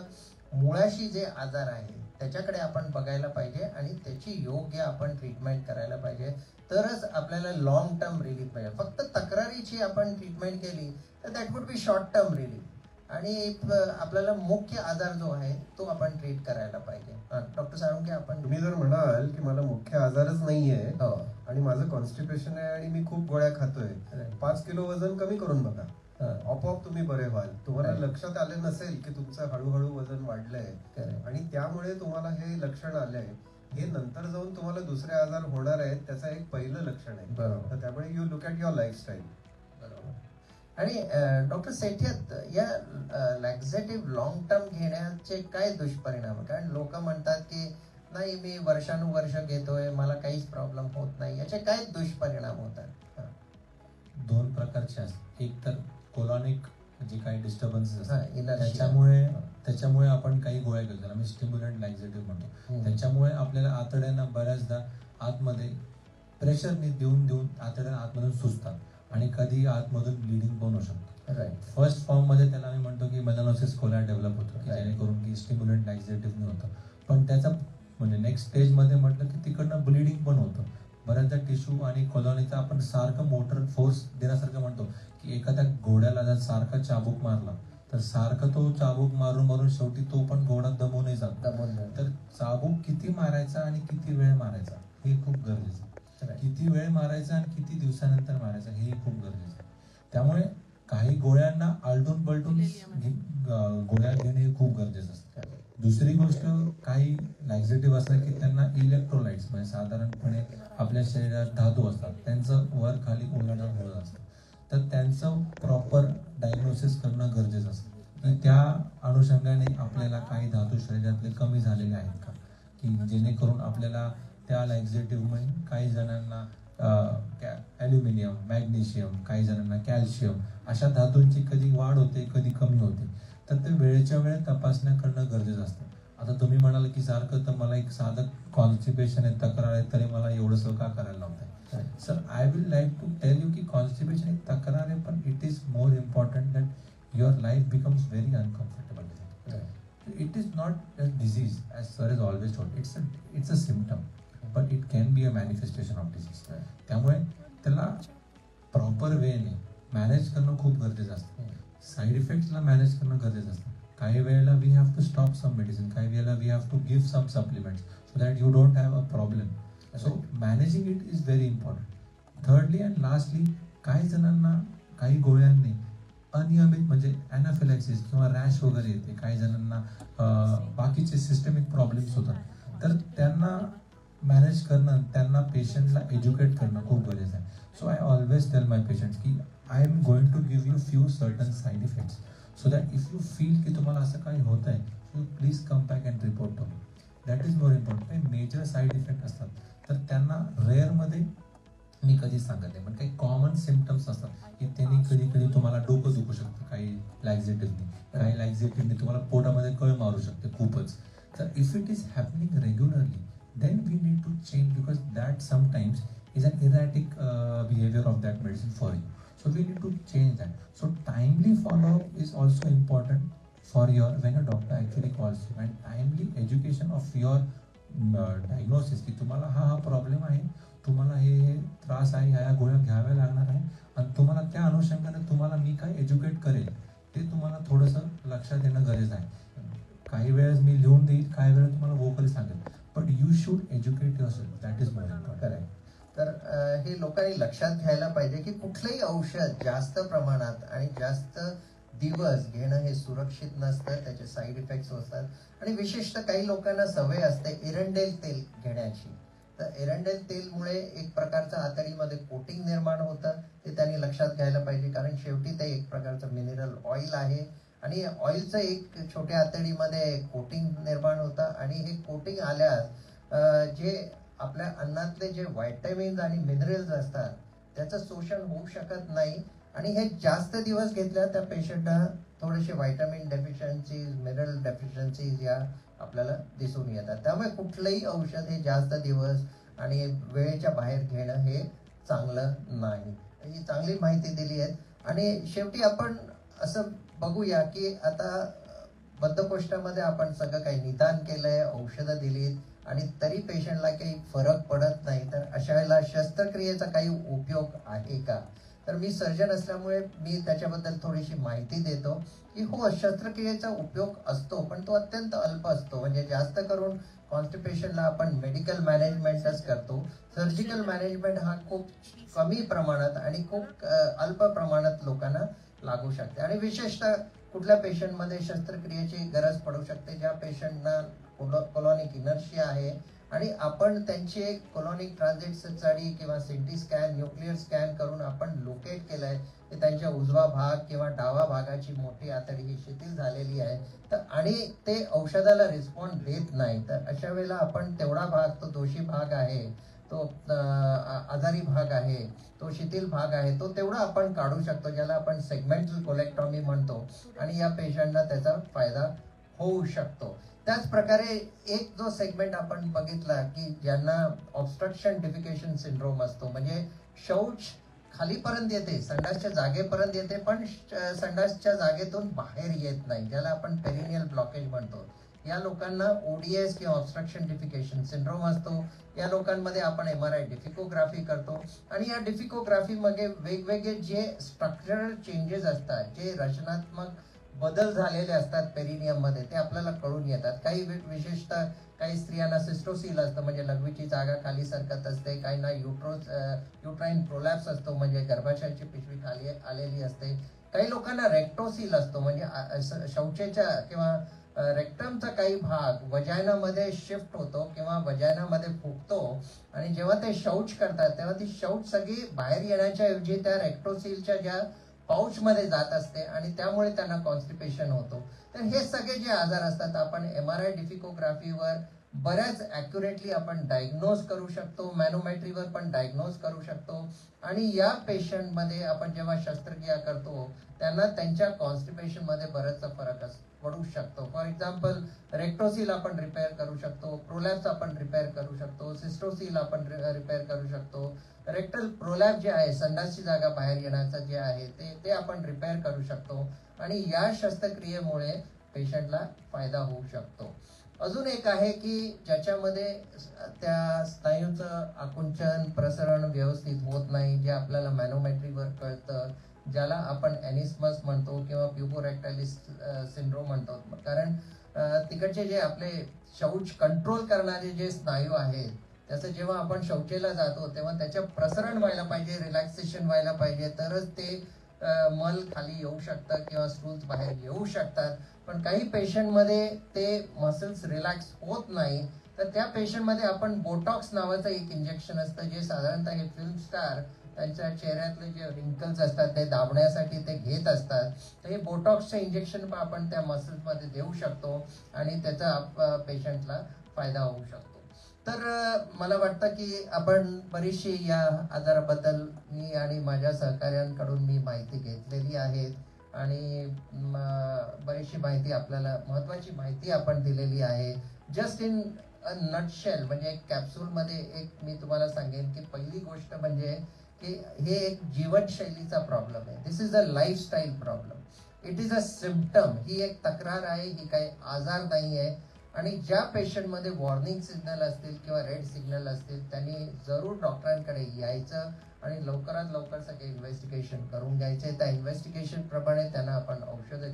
मुळाशी जे आजार आहे त्याच्याकडे आपण बघायला पाहिजे आणि त्याची योग्य आपण ट्रीटमेंट करायला पाहिजे, तरच आपल्याला लॉंग टर्म रिलीफ मिळेल. फक्त तक्रारीची आपण ट्रीटमेंट केली तर that would be short term relief, आणि आपल्याला मुख्य आजार जो आहे तो आपण ट्रीट करायला पाहिजे. डॉक्टर साळुंखे, आपण तुम्ही जर म्हणाल की मला मुख्य आजारच नाहीये हो आणि माझं कॉन्स्टिपेशन आहे आणि मी खूप गोळ्या खातोय, 5 किलो वजन कमी करून बघा, आपोआप तुम्ही बरे व्हाल. तुम्हाला Right. लक्षात आले नसेल की तुमचं हळूहळू वजन वाढलंय Correct. आणि त्यामुळे तुम्हाला हे लक्षण आलंय, हे नंतर जाऊन तुम्हाला दुसरे आजार होणार आहेत त्याचं एक पहिलं लक्षण आहे. बरोबर. तर त्यामुळे you look at your lifestyle. बरोबर. आणि डॉक्टर सेठियात या लॅक्झेटिव्ह लॉंग टर्म घेण्याचे काय दुष्परिणाम? कारण लोक म्हणतात की नाही मी वर्षानुवर्ष घेतोय मला काहीच प्रॉब्लेम होत नाही, याचे काय दुष्परिणाम होतात? दोन प्रकारचे असतात. एक तर कोलॉनिक जे काही डिस्टर्बन्सेस असतात inertia. त्याच्यामुळे आपण काही गोळ्या घेतो, त्याला आम्ही स्टिम्युलंट लॅक्झेटिव्ह म्हणतो. त्याच्यामुळे आपल्याला आतड्यांना बऱ्याचदा आतमध्ये प्रेशरने देऊन देऊन आतड्यांना आतमधून सुचतात आणि कधी आतमधून ब्लिडिंग पण होऊ शकतो. राईट. फर्स्ट फॉर्म मध्ये त्याला आम्ही म्हणतो की मेलॅनोसिस कोला डेव्हलप होतो, की Right. जेणेकरून की स्टिम्युलंट लॅक्झेटिव्ह होतं. पण त्याचा म्हणजे नेक्स्ट स्टेज मध्ये म्हटलं की तिकडनं ब्लिडिंग पण होतं. बऱ्याचदा टिश्यू आणि कॉलॉनीचा आपण सारखं मोटर फोर्स देण्यासारखं म्हणतो की एखाद्या घोड्याला जर सारखा चाबूक मारला तर तर सारखं तो चाबूक मारून मारून शेवटी तो पण घोडा दमूनही जातो. दमून जातो. तर चाबूक किती मारायचा आणि किती वेळ मारायचा हे खूप गरजेचं आहे. किती वेळ मारायचा आणि किती दिवसानंतर मारायचा हे खूप गरजेचं आहे. त्यामुळे काही गोळ्यांना आलटून पलटून गोळ्या घेणे हे खूप गरजेचं असतं. दुसरी गोष्ट, काही लॅक्झेटिव्ह असतात की त्यांना इलेक्ट्रोलाइट्स म्हणजे साधारणपणे आपल्या शरीरात धातू असतात, त्यांचं वर खाली उलटून होत असतं. तर त्यांचं प्रॉपर डायग्नोसिस करणं गरजेचं असतं की त्या अनुषंगाने आपल्याला काही धातू शरीरातले कमी झालेले आहेत का, की जेणेकरून आपल्याला त्या लॅक्झेटिव्हमुळे काही जणांना ॲल्युमिनियम, मॅग्नेशियम, काही जणांना कॅल्शियम अशा धातूंची कधी वाढ होते कधी कमी होते. तर ते वेळेच्या वेळ तपासण्या करणं गरजेचं असतं. आता तुम्ही म्हणाल की सारखं तर मला एक साधं कॉन्स्टिपेशन आहे, तक्रार आहे, तरी मला एवढं सगळं का करायला लावताय. Sir, I will like to tell you की कॉन्स्टिपेशन एक तक्रार आहे, पण it is more important that your life becomes very uncomfortable. It is not a disease as sir is always told, it's a symptom, but it can be a manifestation of disease. त्यामुळे त्याला proper वेने manage करणं खूप गरजेचं असतं. Side इफेक्ट्सला manage करणं गरजेचं असतं. काही वेळेला we have to stop some medicine, काही वेळेला we have to give some supplements so that you don't have a problem. So managing it is very important. Thirdly and lastly, काही जणांना काही गोळ्यांनी अनियमित म्हणजे ॲनाफिलॅक्सिस किंवा रॅश वगैरे येते, काही जणांना बाकीचे सिस्टमिक प्रॉब्लेम्स होतात. तर त्यांना मॅनेज करणं, त्यांना पेशंटला एज्युकेट करणं खूप गरजेचं आहे. So I always tell my patients की I am going to give you few certain side effects so that if you feel की तुम्हाला असं काही होत आहे, you please come back and report to me. That is more important. काही major side effect असतात तर त्यांना रेअरमध्ये मी कधीच सांगत नाही, पण काही कॉमन सिम्पटम्स असतात की त्यांनी कधी कधी तुम्हाला डोकं दुखू शकतं, काही लॅक्झेटिव्हनी, काही लॅक्झेटिव्हनी तुम्हाला पोटामध्ये कळ मारू शकते खूपच. तर if it is happening regularly then we need to change because that sometimes is an erratic behavior of that medicine for you. So we need to change that. So timely follow-up is also important for your when a doctor actually calls you, and timely education of your diagnosis की तुम्हाला हा problem आहे, तुम्हाला हे त्रास आहे, ह्या गोळ्या घ्याव्या लागणार आहे, आणि तुम्हाला त्या अनुषंगाने तुम्हाला मी काय एज्युकेट करेल ते तुम्हाला थोडंसं लक्षात येणं गरजेचं आहे. काही वेळेस मी लिहून देईल, काही वेळेस तुम्हाला वोकली सांगेल, but you should educate yourself. That is more important. तर हे लोकांनी लक्षात घ्यायला पाहिजे की कुठलंही औषध जास्त प्रमाणात आणि जास्त दिवस घेणं हे सुरक्षित नसतं, त्याचे साईड इफेक्ट्स होतात. आणि विशेषतः काही लोकांना सवय असते एरंडेल तेल घेण्याची. तर एरंडेल तेलमुळे एक प्रकारचं आतडीमध्ये कोटिंग निर्माण होतं, ते त्यांनी लक्षात घ्यायला पाहिजे, कारण शेवटी ते एक प्रकारचं मिनरल ऑइल आहे आणि ऑइलचं एक छोट्या आतडीमध्ये कोटिंग निर्माण होतं, आणि हे कोटिंग आल्यास जे आपल्या अन्नातले जे व्हायटॅमिन्स आणि मिनरल्स असतात त्याचं शोषण होऊ शकत नाही, आणि हे जास्त दिवस घेतल्या त्या पेशंटना थोडेसे व्हायटॅमिन डेफिशियन्सीज, मिनरल डेफिशियन्सीज या आपल्याला दिसून येतात. त्यामुळे कुठलंही औषध हे जास्त दिवस आणि वेळेच्या बाहेर घेणं हे चांगलं नाही. ही चांगली माहिती दिली आहे. आणि शेवटी आपण असं बघूया की आता बद्धकोष्ठामध्ये आपण सगळं काही निदान केलंय, औषधं दिलीत, आणि तरी पेशंटला काही फरक पडत नाही, तर अशा वेळेला शस्त्रक्रियेचा काही उपयोग आहे का? तर मी सर्जन असल्यामुळे मी त्याच्याबद्दल थोडीशी माहिती देतो की हो, शस्त्रक्रियेचा उपयोग असतो, पण तो अत्यंत अल्प असतो. म्हणजे जास्त करून कॉन्स्टिपेशनला आपण मेडिकल मॅनेजमेंटच करतो. सर्जिकल मॅनेजमेंट हा खूप कमी प्रमाणात आणि खूप अल्प प्रमाणात लोकांना लागू शकते. आणि विशेषतः कुठल्या पेशंटमध्ये शस्त्रक्रियेची गरज पडू शकते, ज्या पेशंटना कोलॉनिक इनर्शिया आहे आणि आपण त्यांची कोलॉनिक ट्रान्झिट स्टडी किंवा सिटी स्कॅन, न्यूक्लिअर स्कॅन करून आपण लोकेट केलंय की त्यांच्या उजवा भाग किंवा डावा भागाची मोठी आतडी ही शिथिल झालेली आहे, तर आणि ते औषधाला रिस्पॉन्ड देत नाही, तर अशा वेळेला आपण तेवढा भाग, तो दोषी भाग आहे, तो आजारी भाग आहे, तो शिथिल भाग आहे, तो तेवढा आपण काढू शकतो, ज्याला आपण सेगमेंटल कोलेक्टॉमी म्हणतो, आणि या पेशंटला त्याचा फायदा होऊ शकतो. त्याच प्रकारे एक जो सेगमेंट आपण बघितला की ज्यांना ऑब्स्ट्रक्शन डिफिकेशन सिंड्रोम असतो, म्हणजे शौच खालीपर्यंत येते, संडासच्या जागेपर्यंत येते, पण संडासच्या जागेतून बाहेर येत नाही, ज्याला आपण पेरिनियल ब्लॉकेज म्हणतो. या लोकांना ओडीएस किंवा ऑब्स्ट्रक्शन डिफिकेशन सिंड्रोम असतो. या लोकांमध्ये आपण MRI डिफिकोग्राफी करतो, आणि या डिफिकोग्राफीमध्ये वेगवेगळे जे स्ट्रक्चरल चेंजेस असतात, जे रचनात्मक बदल झालेले असतात पेरिनियम मध्ये, ते आपल्याला कळून येतात. काही विशेषतः काही स्त्रियांना सिस्टोसिल असतं, म्हणजे लघवीची जागा खाली सरकत असते. काहींना युट्राईन प्रोलॅप्स असतो, म्हणजे गर्भाशयाची पिशवी खाली आलेली असते. काही लोकांना रेक्टोसिल असतो, म्हणजे शौचेच्या किंवा रेक्टमचा काही भाग वजायनामध्ये शिफ्ट होतो किंवा वजायनामध्ये फुगतो, आणि जेव्हा ते शौच करतात तेव्हा ती शौच सगळी बाहेर येण्याच्या ऐवजी त्या रेक्टोसिलच्या ज्या पाऊच मध्ये जात असते, आणि त्यामुळे त्यांना कॉन्स्टिपेशन होतो. तर हे सगळे जे आजार असतात आपण MRI डिफिकोग्राफीवर बऱ्याच ॲक्युरेटली आपण डायग्नोज करू शकतो, मॅनोमेट्रीवर पण डायग्नोज करू शकतो. आणि या पेशंटमध्ये आपण जेव्हा शस्त्रक्रिया करतो त्यांना त्यांच्या कॉन्स्टिपेशनमध्ये बराचसा फरक पडू शकतो. फॉर एक्झाम्पल रेक्टोसिल आपण रिपेअर करू शकतो, प्रोलॅप्स आपण रिपेअर करू शकतो, सिस्टोसिल आपण रिपेअर करू शकतो. रेक्टल प्रोलॅप जे आहे, संडासची जागा बाहेर येण्याचं जे आहे ते आपण रिपेअर करू शकतो, आणि या शस्त्रक्रियेमुळे पेशंटला फायदा होऊ शकतो. अजून एक आहे की ज्याच्यामध्ये त्या स्नायूचं आकुंचन प्रसरण व्यवस्थित होत नाही, जे आपल्याला मॅनोमेट्रीवर कळतं, ज्याला आपण एनिस्मस म्हणतो किंवा प्युबोरेक्टालिस सिंड्रोम म्हणतो. कारण तिकडचे जे आपले शौच कंट्रोल करणारे जे स्नायू आहेत, त्याचं जेव्हा आपण शौचेला जातो तेव्हा त्याचं प्रसरण व्हायला पाहिजे, रिलॅक्सेशन व्हायला पाहिजे, तरच ते मल खाली येऊ शकतं किंवा स्टूल्स बाहेर येऊ शकतात. पण काही पेशंटमध्ये ते मसल्स रिलॅक्स होत नाही, तर त्या पेशंटमध्ये आपण बोटॉक्स नावाचं एक इंजेक्शन असतं, जे साधारणतः हे फिल्म स्टार त्यांच्या चेहऱ्यातले जे रिंकल्स असतात ते दाबण्यासाठी ते घेत असतात. तर हे बोटॉक्सचं इंजेक्शन आपण त्या मसल्समध्ये देऊ शकतो, आणि त्याचा पेशंटला फायदा होऊ शकतो. तर मला वाटतं की आपण बरीचशी या आजाराबद्दल मी आणि माझ्या सहकाऱ्यांकडून मी माहिती घेतलेली आहे, आणि बरीचशी माहिती आपल्याला, महत्त्वाची माहिती आपण दिलेली आहे. जस्ट इन अ नटशेल, म्हणजे एक कॅप्सूलमध्ये एक मी तुम्हाला सांगेन की पहिली गोष्ट म्हणजे की हे एक जीवनशैलीचा प्रॉब्लेम आहे. This is a lifestyle problem. It is a symptom. ही एक तक्रार आहे, ही काही आजार नाही आहे. आणि ज्या पेशंटमध्ये वॉर्निंग सिग्नल असतील किंवा रेड सिग्नल असतील त्यांनी जरूर डॉक्टरांकडे यायचं, आणि लवकरात लवकर सगळे इन्व्हेस्टिगेशन करून घ्यायचे. त्या इन्व्हेस्टिगेशन प्रमाणे त्यांना आपण औषधं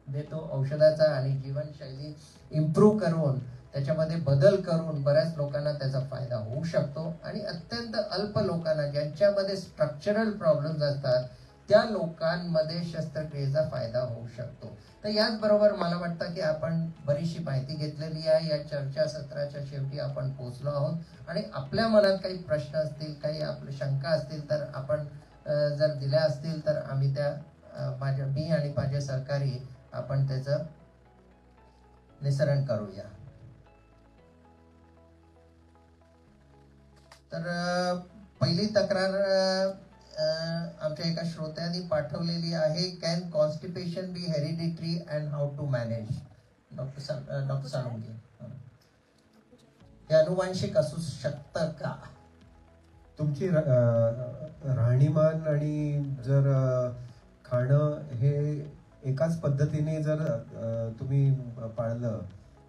देतो. औषधाचा आणि जीवनशैली इम्प्रूव्ह करून त्याच्यामध्ये बदल करून बऱ्याच लोकांना त्याचा फायदा होऊ शकतो, आणि अत्यंत अल्प लोकांना ज्यांच्यामध्ये स्ट्रक्चरल प्रॉब्लेम्स असतात त्या लोकांमध्ये शस्त्रक्रियेचा फायदा होऊ शकतो. तर याचबरोबर मला वाटतं की आपण बरीचशी माहिती घेतलेली आहे. या चर्चासत्राच्या शेवटी आपण पोहोचलो आहोत, आणि आपल्या मनात काही प्रश्न असतील, काही आपल्या शंका असतील तर आपण जर दिल्या असतील तर आम्ही त्या मी आणि माझे सहकारी आपण त्याचं निसरण करूया. तर पहिली तक्रार आमच्या एका श्रोत्यांनी पाठवलेली आहे. Can constipation be hereditary and how to manage? Doctor Salunkhe, हे अनुवांशिक असू शकतं का? तुमची राहणीमान आणि जर खाणं हे एकाच पद्धतीने जर तुम्ही पाळलं,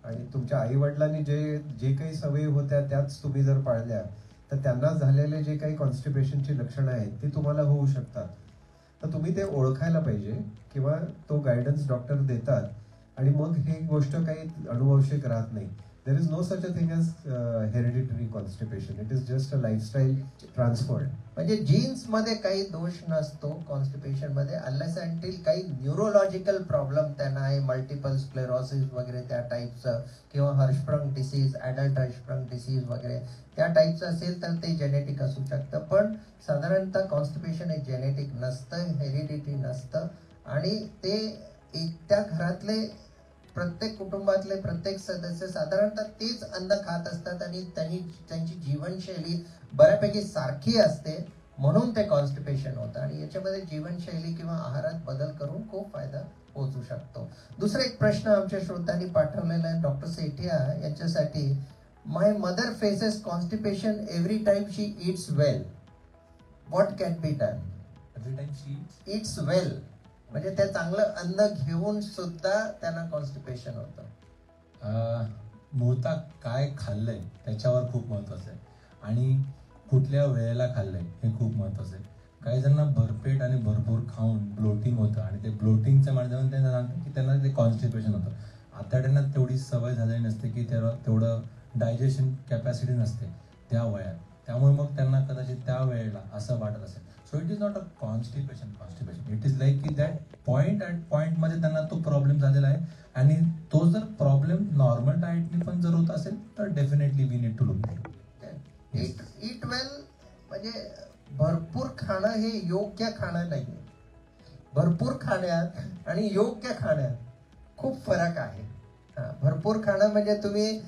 आणि तुमच्या आई वडिलांनी जे काही सवयी होत्या त्याच तुम्ही जर पाळल्या, तर त्यांना झालेले जे काही कॉन्स्टिपेशनची लक्षणं आहेत ती तुम्हाला होऊ शकतात. तर तुम्ही ते ओळखायला पाहिजे, किंवा तो गायडन्स डॉक्टर देतात, आणि मग ही गोष्ट काही अनुवंशिक राहत नाही. There is no such a thing as hereditary constipation. It is just a lifestyle transferred. म्हणजे जीन्स मध्ये काही दोष नसतो कॉन्स्टिपेशन मध्ये, अनलेस अंटिल काही न्यूरोलॉजिकल प्रॉब्लेम त्यांना आहे, मल्टिपल स्क्लेरोसिस वगैरे त्या टाईपचं, किंवा Hirschsprung disease, adult Hirschsprung disease वगैरे त्या टाईपचं असेल तर ते जेनेटिक असू शकतं. पण साधारणतः कॉन्स्टिपेशन हे जेनेटिक नसतं, हेरिडिटी नसतं, आणि ते त्या घरातले प्रत्येक कुटुंबातले प्रत्येक सदस्य साधारणतः तेच अन्न खात असतात, आणि त्यांची जीवनशैली बऱ्यापैकी सारखी असते, म्हणून ते कॉन्स्टिपेशन होतं. आणि याच्यामध्ये जीवनशैली किंवा आहारात बदल करून खूप फायदा पोहोचू शकतो. दुसरा एक प्रश्न आमच्या श्रोत्यांनी पाठवलेला आहे डॉक्टर सेठिया यांच्यासाठी. My mother faces constipation every time she eats well. What can be done? Every time she eats well म्हणजे त्या चांगलं अन्न घेऊन सुद्धा त्यांना कॉन्स्टिपेशन होतं. मुळता काय खाल्लंय त्याच्यावर खूप महत्वाचं आहे, आणि कुठल्या वेळेला खाल्लंय हे खूप महत्वाचं आहे. काही जणांना भरपेट आणि भरपूर खाऊन ब्लोटिंग होतं आणि ते ब्लोटिंगच्या माध्यमातून त्यांना सांगतात की त्यांना ते कॉन्स्टिपेशन होतं. आतड्यांना तेवढी सवय झालेली नसते की तेवढं डायजेशन कॅपॅसिटी नसते त्या वयात, त्यामुळे मग त्यांना कदाचित त्या वेळेला असं वाटत असेल. So it is not a constipation, it is like की दॅट पॉईंटमध्ये त्यांना तो प्रॉब्लेम झालेला आहे. आणि तो जर प्रॉब्लेम नॉर्मल डाएटनी पण जर होत असेल तर definitely we need to look it. Eat well म्हणजे भरपूर खाणं हे योग्य खाणं नाही. भरपूर खाण्यात आणि योग्य खाण्यात खूप फरक आहे. भरपूर खाणं म्हणजे तुम्ही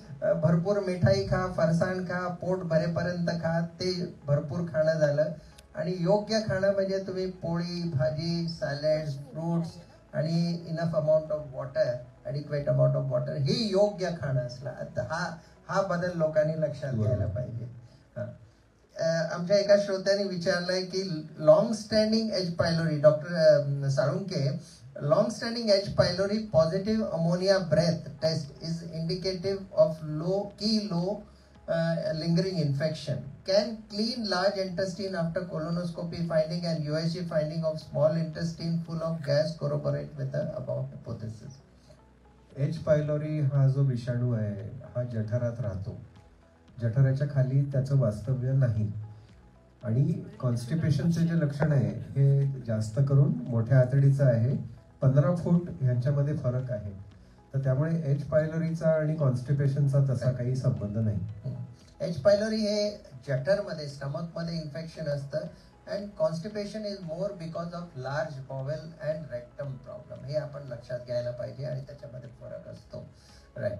भरपूर मिठाई खा, फरसाण खा, पोट भरेपर्यंत खा, ते भरपूर खाणं झालं. आणि योग्य खाणं म्हणजे तुम्ही पोळी भाजी, सॅलड, फ्रुट्स आणि enough amount of water, adequate amount of water, हे योग्य खाणं असलं. हा बदल लोकांनी लक्षात घ्यायला पाहिजे. आमच्या एका श्रोत्याने विचारलंय की long standing H pylori, doctor Salunke, long standing H pylori positive ammonia breath test is indicative of low lingering infection. Can clean large intestine after colonoscopy finding and USG finding of small intestine full of gas corroborate with the above hypothesis? H pylori हा जो विषाणू आहे हा जठरात राहतो. जठराच्या खाली त्याचं वास्तव्य नाही. आणि कॉन्स्टिपेशनचे जे लक्षण आहे हे जास्त करून मोठ्या आतडीचं आहे. 15 फूट ह्यांच्यामध्ये फरक आहे. तर त्यामुळे एच पायलोरीचा आणि कॉन्स्टिपेशनचा तसा काही संबंध नाही. एच पायलोरी हे जठरमध्ये, स्टमकमध्ये इन्फेक्शन असतं. And constipation is more because of large bowel and rectum problem. हे आपण लक्षात घ्यायला पाहिजे आणि त्याच्यामध्ये फरक असतो. Right.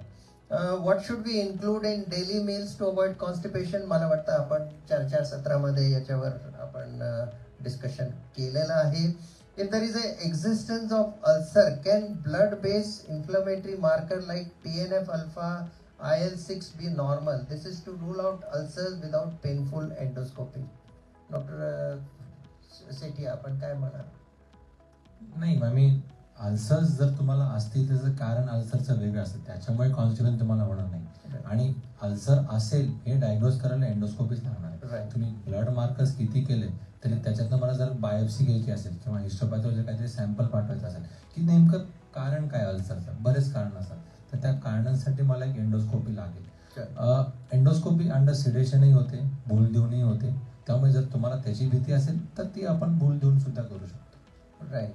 What should be include in daily meals to avoid constipation? मला वाटतं आपण चर्चा सत्रामध्ये याच्यावर आपण डिस्कशन केलेलं आहे. If there is a existence of ulcer, can blood-based inflammatory marker like TNF alpha, IL-6 be normal? This is to rule out ulcers without painful endoscopy. Doctor Sethi, आपण काय म्हणा? नाही, आम्ही अल्सर्स जर तुम्हाला असतील त्याचं कारण अल्सरचं वेगळं असतं, त्याच्यामुळे कॉन्स्टिपेशन तुम्हाला होणार नाही. आणि अल्सर असेल हे डायग्नोज करायला एंडोस्कोपीच लागणार आहे. तुम्ही ब्लड मार्कर्स किती केले तरी त्याच्यातनं मला जर बायोप्सी घ्यायची असेल किंवा हिस्टोपॅथॉलॉजी काहीतरी सॅम्पल पाठवायचं असेल की नेमकं कारण काय अल्सरचं, बरेच कारण असतात, तर त्या कारणांसाठी मला एक एंडोस्कोपी लागेल. एंडोस्कोपी अंडर सिडेशनही होते, भूल देऊनही होते. त्यामुळे जर तुम्हाला त्याची भीती असेल तर ती आपण भूल देऊन सुद्धा करू शकतो. राईट.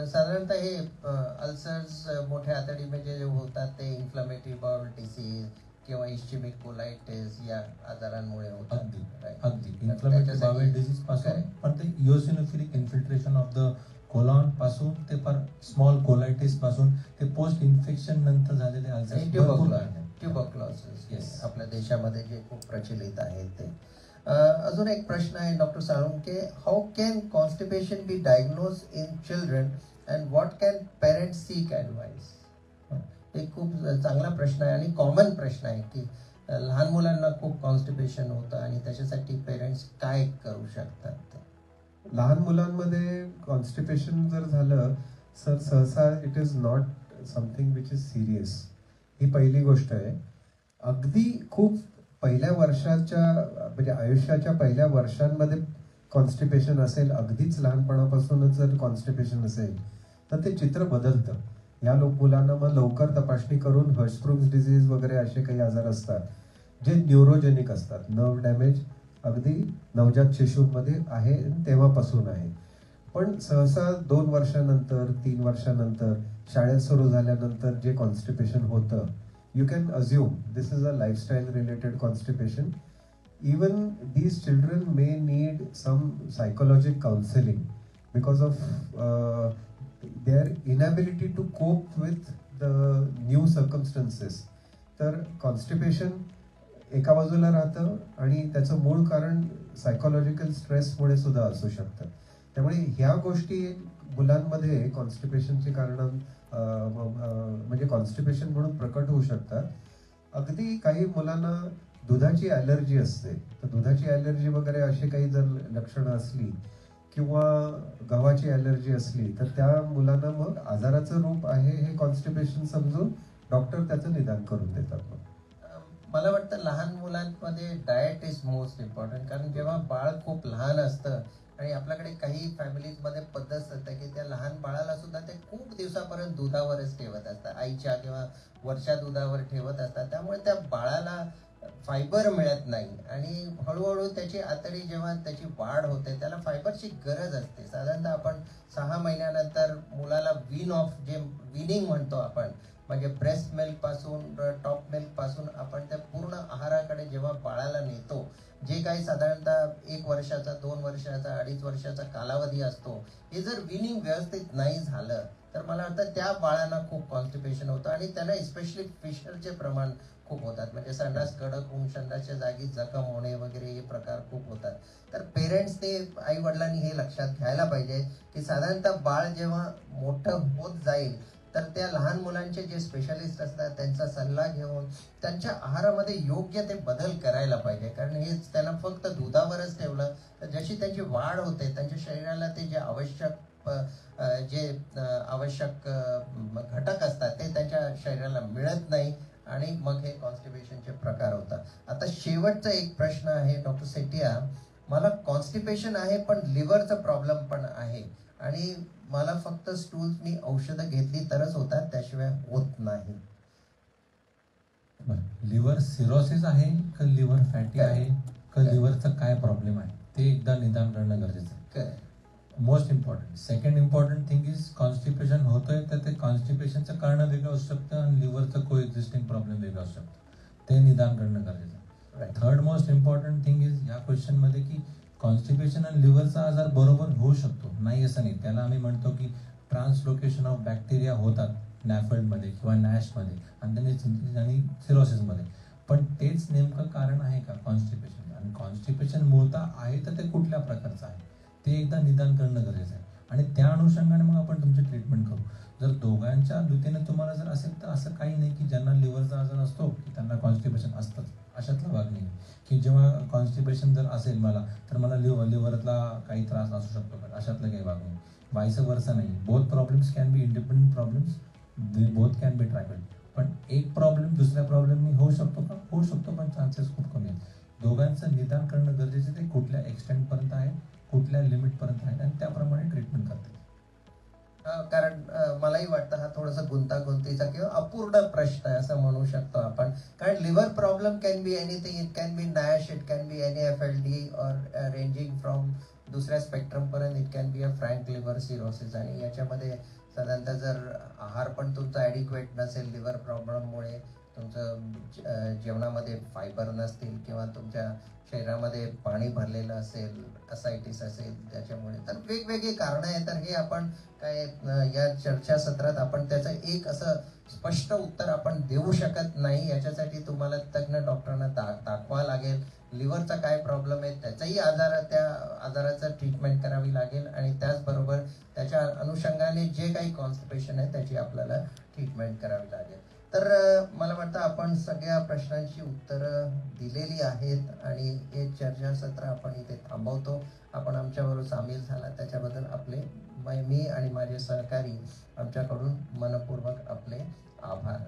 साधारणतः हे अल्सर्स मोठ्या आतडीमध्ये जे होतात ते इन्फ्लमेटरी बाउल डिसीज किंवा इस्चेमिक कोलायटिस या आजारांमुळे होतात. अगदी इन्फ्लमेटरी बाउल डिसीज पासून पण ते eosinophilic infiltration of the colon पासून ते पर स्मॉल कोलायटिस पासून ते पोस्ट इन्फेक्शन नंतर झालेले अल्सर, ट्युबरक्लोसिस आपल्या देशामध्ये जे खूप प्रचलित आहेत ते. अजून एक प्रश्न आहे doctor Salunke, how can constipation be diagnose in children and what can parents sick advice? एक खूप चांगला प्रश्न आहे आणि कॉमन प्रश्न आहे की लहान मुलांना खूप कॉन्स्टिपेशन होतं आणि त्याच्यासाठी पेरेंट्स काय करू शकतात? लहान मुलांमध्ये कॉन्स्टिपेशन जर झालं सर, सहसा it is not something which is serious. ही पहिली गोष्ट आहे. अगदी खूप पहिल्या वर्षाच्या म्हणजे आयुष्याच्या पहिल्या वर्षांमध्ये कॉन्स्टिपेशन असेल, अगदीच लहानपणापासूनच जर कॉन्स्टिपेशन असेल तर ते चित्र बदलतं. या मुलांना मग लवकर तपासणी करून हर्शब्रुक्स डिझीज वगैरे असे काही आजार असतात जे न्यूरोजेनिक असतात. नर्व डॅमेज अगदी नवजात शिशूमध्ये आहे तेव्हापासून आहे. पण सहसा 2 वर्षानंतर 3 वर्षानंतर शाळेत सुरू झाल्यानंतर जे कॉन्स्टिपेशन होतं, you can assume this is a lifestyle related constipation. Even these children may need some psychological counseling because of their inability to cope with the new circumstances. तर कॉन्स्टिपेशन एका बाजूला राहतं आणि त्याचं मूळ कारण सायकोलॉजिकल स्ट्रेसमुळे सुद्धा असू शकतं. त्यामुळे ह्या गोष्टी मुलांमध्ये कॉन्स्टिपेशनची कारणं म्हणजे कॉन्स्टिपेशन म्हणून प्रकट होऊ शकतात. अगदी काही मुलांना दुधाची ॲलर्जी असते, तर दुधाची ॲलर्जी वगैरे अशी काही जर लक्षणं असली किंवा गव्हाची ॲलर्जी असली तर त्या मुलांना मग आजाराचं रूप आहे हे कॉन्स्टिपेशन समजून डॉक्टर त्याचं निदान करून देतात. मग मला वाटतं लहान मुलांमध्ये डाएट इज मोस्ट इम्पॉर्टंट, कारण जेव्हा बाळ खूप लहान असतं आणि आपल्याकडे काही फॅमिलीजमध्ये पद्धत असते की त्या लहान बाळाला सुद्धा ते खूप दिवसापर्यंत दुधावरच ठेवत असतात, आईच्या किंवा वरच्या दुधावर ठेवत असतात. त्यामुळे त्या बाळाला फायबर मिळत नाही आणि हळूहळू त्याची आतडी जेव्हा त्याची वाढ होते त्याला फायबरची गरज असते. साधारणतः आपण 6 महिन्यानंतर मुलाला जे विनिंग म्हणतो आपण, म्हणजे ब्रेस्ट मिल्क पासून टॉप मिल्क पासून आपण त्या पूर्ण आहाराकडे जेव्हा बाळाला नेतो, जे काही साधारणतः 1 वर्षाचा, 2 वर्षाचा, 2.5 वर्षाचा कालावधी असतो, हे जर विनिंग व्यवस्थित नाही झालं तर मला वाटतं त्या बाळांना खूप कॉन्स्टिपेशन होतं आणि त्यांना स्पेशली फिशरचे प्रमाण खूप होतात. म्हणजे संडास कडक होऊन संडासच्या जागी जखम होणे वगैरे हे प्रकार खूप होतात. तर पेरेंट्सने, आई वडिलांनी हे लक्षात घ्यायला पाहिजे की साधारणतः बाळ जेव्हा मोठं होत जाईल तर त्या लहान मुलांचे जे स्पेशलिस्ट असतात त्यांचा सल्ला घेऊन त्यांच्या आहारामध्ये योग्य ते बदल करायला पाहिजे. कारण हे त्यांना फक्त दुधावरच ठेवलं तर जशी त्यांची वाढ होते, त्यांच्या शरीराला ते जे आवश्यक घटक असतात ते त्यांच्या शरीराला मिळत नाही आणि मग हे कॉन्स्टिपेशनचे प्रकार होतात. आता शेवटचा एक प्रश्न आहे डॉक्टर सेठिया, मला कॉन्स्टिपेशन आहे पण लिव्हरचा प्रॉब्लेम पण आहे आणि मला फक्त स्टूल्स मी औषधं घेतली तरच होतात, त्याशिवाय होत नाही. लिव्हर सिरोसिस आहे का लिव्हर फॅटी आहे का लिव्हरचा काय प्रॉब्लेम आहे ते एकदा निदान करणं गरजेचं आहे. Most important. Second important thing is constipation होतोय तर ते कॉन्स्टिपेशनचं कारण वेगळं असू शकतं आणि लिव्हरचं को एक्झिस्टिंग प्रॉब्लेम वेगळं असू शकतं, ते निदान करणं गरजेचं आहे. Third most important thing is या क्वेश्चनमध्ये की कॉन्स्टिपेशन आणि लिव्हरचा आजार बरोबर होऊ शकतो, नाही असं नाही. त्याला आम्ही म्हणतो की ट्रान्सलोकेशन ऑफ बॅक्टेरिया होतात नॅफल्डमध्ये किंवा नॅशमध्ये आणि सिरोसिसमध्ये, पण तेच नेमकं कारण आहे का कॉन्स्टिपेशन? आणि कॉन्स्टिपेशन मूळतः आहे तर ते कुठल्या प्रकारचं आहे ते एकदा निदान करणं गरजेचं आहे आणि त्या अनुषंगाने मग आपण तुमची ट्रीटमेंट करू. जर दोघांच्या दुतीने तुम्हाला जर असेल तर असं काही नाही की ज्यांना लिव्हरचा आजार असतो की त्यांना कॉन्स्टिपेशन असतंच, अशातला भाग नाही की जेव्हा कॉन्स्टिपेशन जर असेल मला तर मला लिव्हरला काही त्रास असू शकतो का, अशातलं काही भाग नाही. वाईस वर्सा नाही. Both problems can be independent problems, both can be tackled. पण एक प्रॉब्लेम दुसऱ्या प्रॉब्लेमनी होऊ शकतो का? होऊ शकतो, पण चान्सेस खूप कमी आहेत. दोघांचं निदान करणं गरजेचं, ते कुठल्या एक्सटेंटपर्यंत आहे, कुठल्या लिमिटपर्यंत आहे आणि त्याप्रमाणे ट्रीटमेंट करतात. कारण मलाही वाटतं हा थोडासा गुंतागुंतीचा किंवा अपूर्ण प्रश्न आहे असं म्हणू शकतो आपण. कारण liver problem can be anything. It can be NASH, it can be NAFLD और रेंजिंग फ्रॉम दुसऱ्या स्पेक्ट्रम पर्यंत it can be a frank liver cirrhosis. आणि याच्यामध्ये साधारणतः जर आहार पण तुमचा ॲडिक्वेट नसेल, लिव्हर प्रॉब्लेममुळे तुमचं जेवणामध्ये फायबर नसतील किंवा तुमच्या शरीरामध्ये पाणी भरलेलं असेल, असायटिस असेल त्याच्यामुळे, तर वेगवेगळी कारणं आहेत. तर हे आपण काय या चर्चासत्रात आपण त्याचं एक असं स्पष्ट उत्तर आपण देऊ शकत नाही. याच्यासाठी तुम्हाला तज्ज्ञ डॉक्टरांना दाखवावं लागेल. लिव्हरचा काय प्रॉब्लेम आहे त्याचाही त्या आजाराचं ट्रीटमेंट करावी लागेल आणि त्याचबरोबर त्याच्या अनुषंगाने जे काही कॉन्स्टिपेशन आहे त्याची आपल्याला ट्रीटमेंट करावी लागेल. तर मला वाटतं आपण सगळ्या प्रश्नांची उत्तरं दिलेली आहेत आणि हे चर्चासत्र आपण इथे थांबवतो. आपण आमच्याबरोबर सामील झाला त्याच्याबद्दल मी आणि माझे सहकारी आमच्याकडून मनपूर्वक आपले आभार.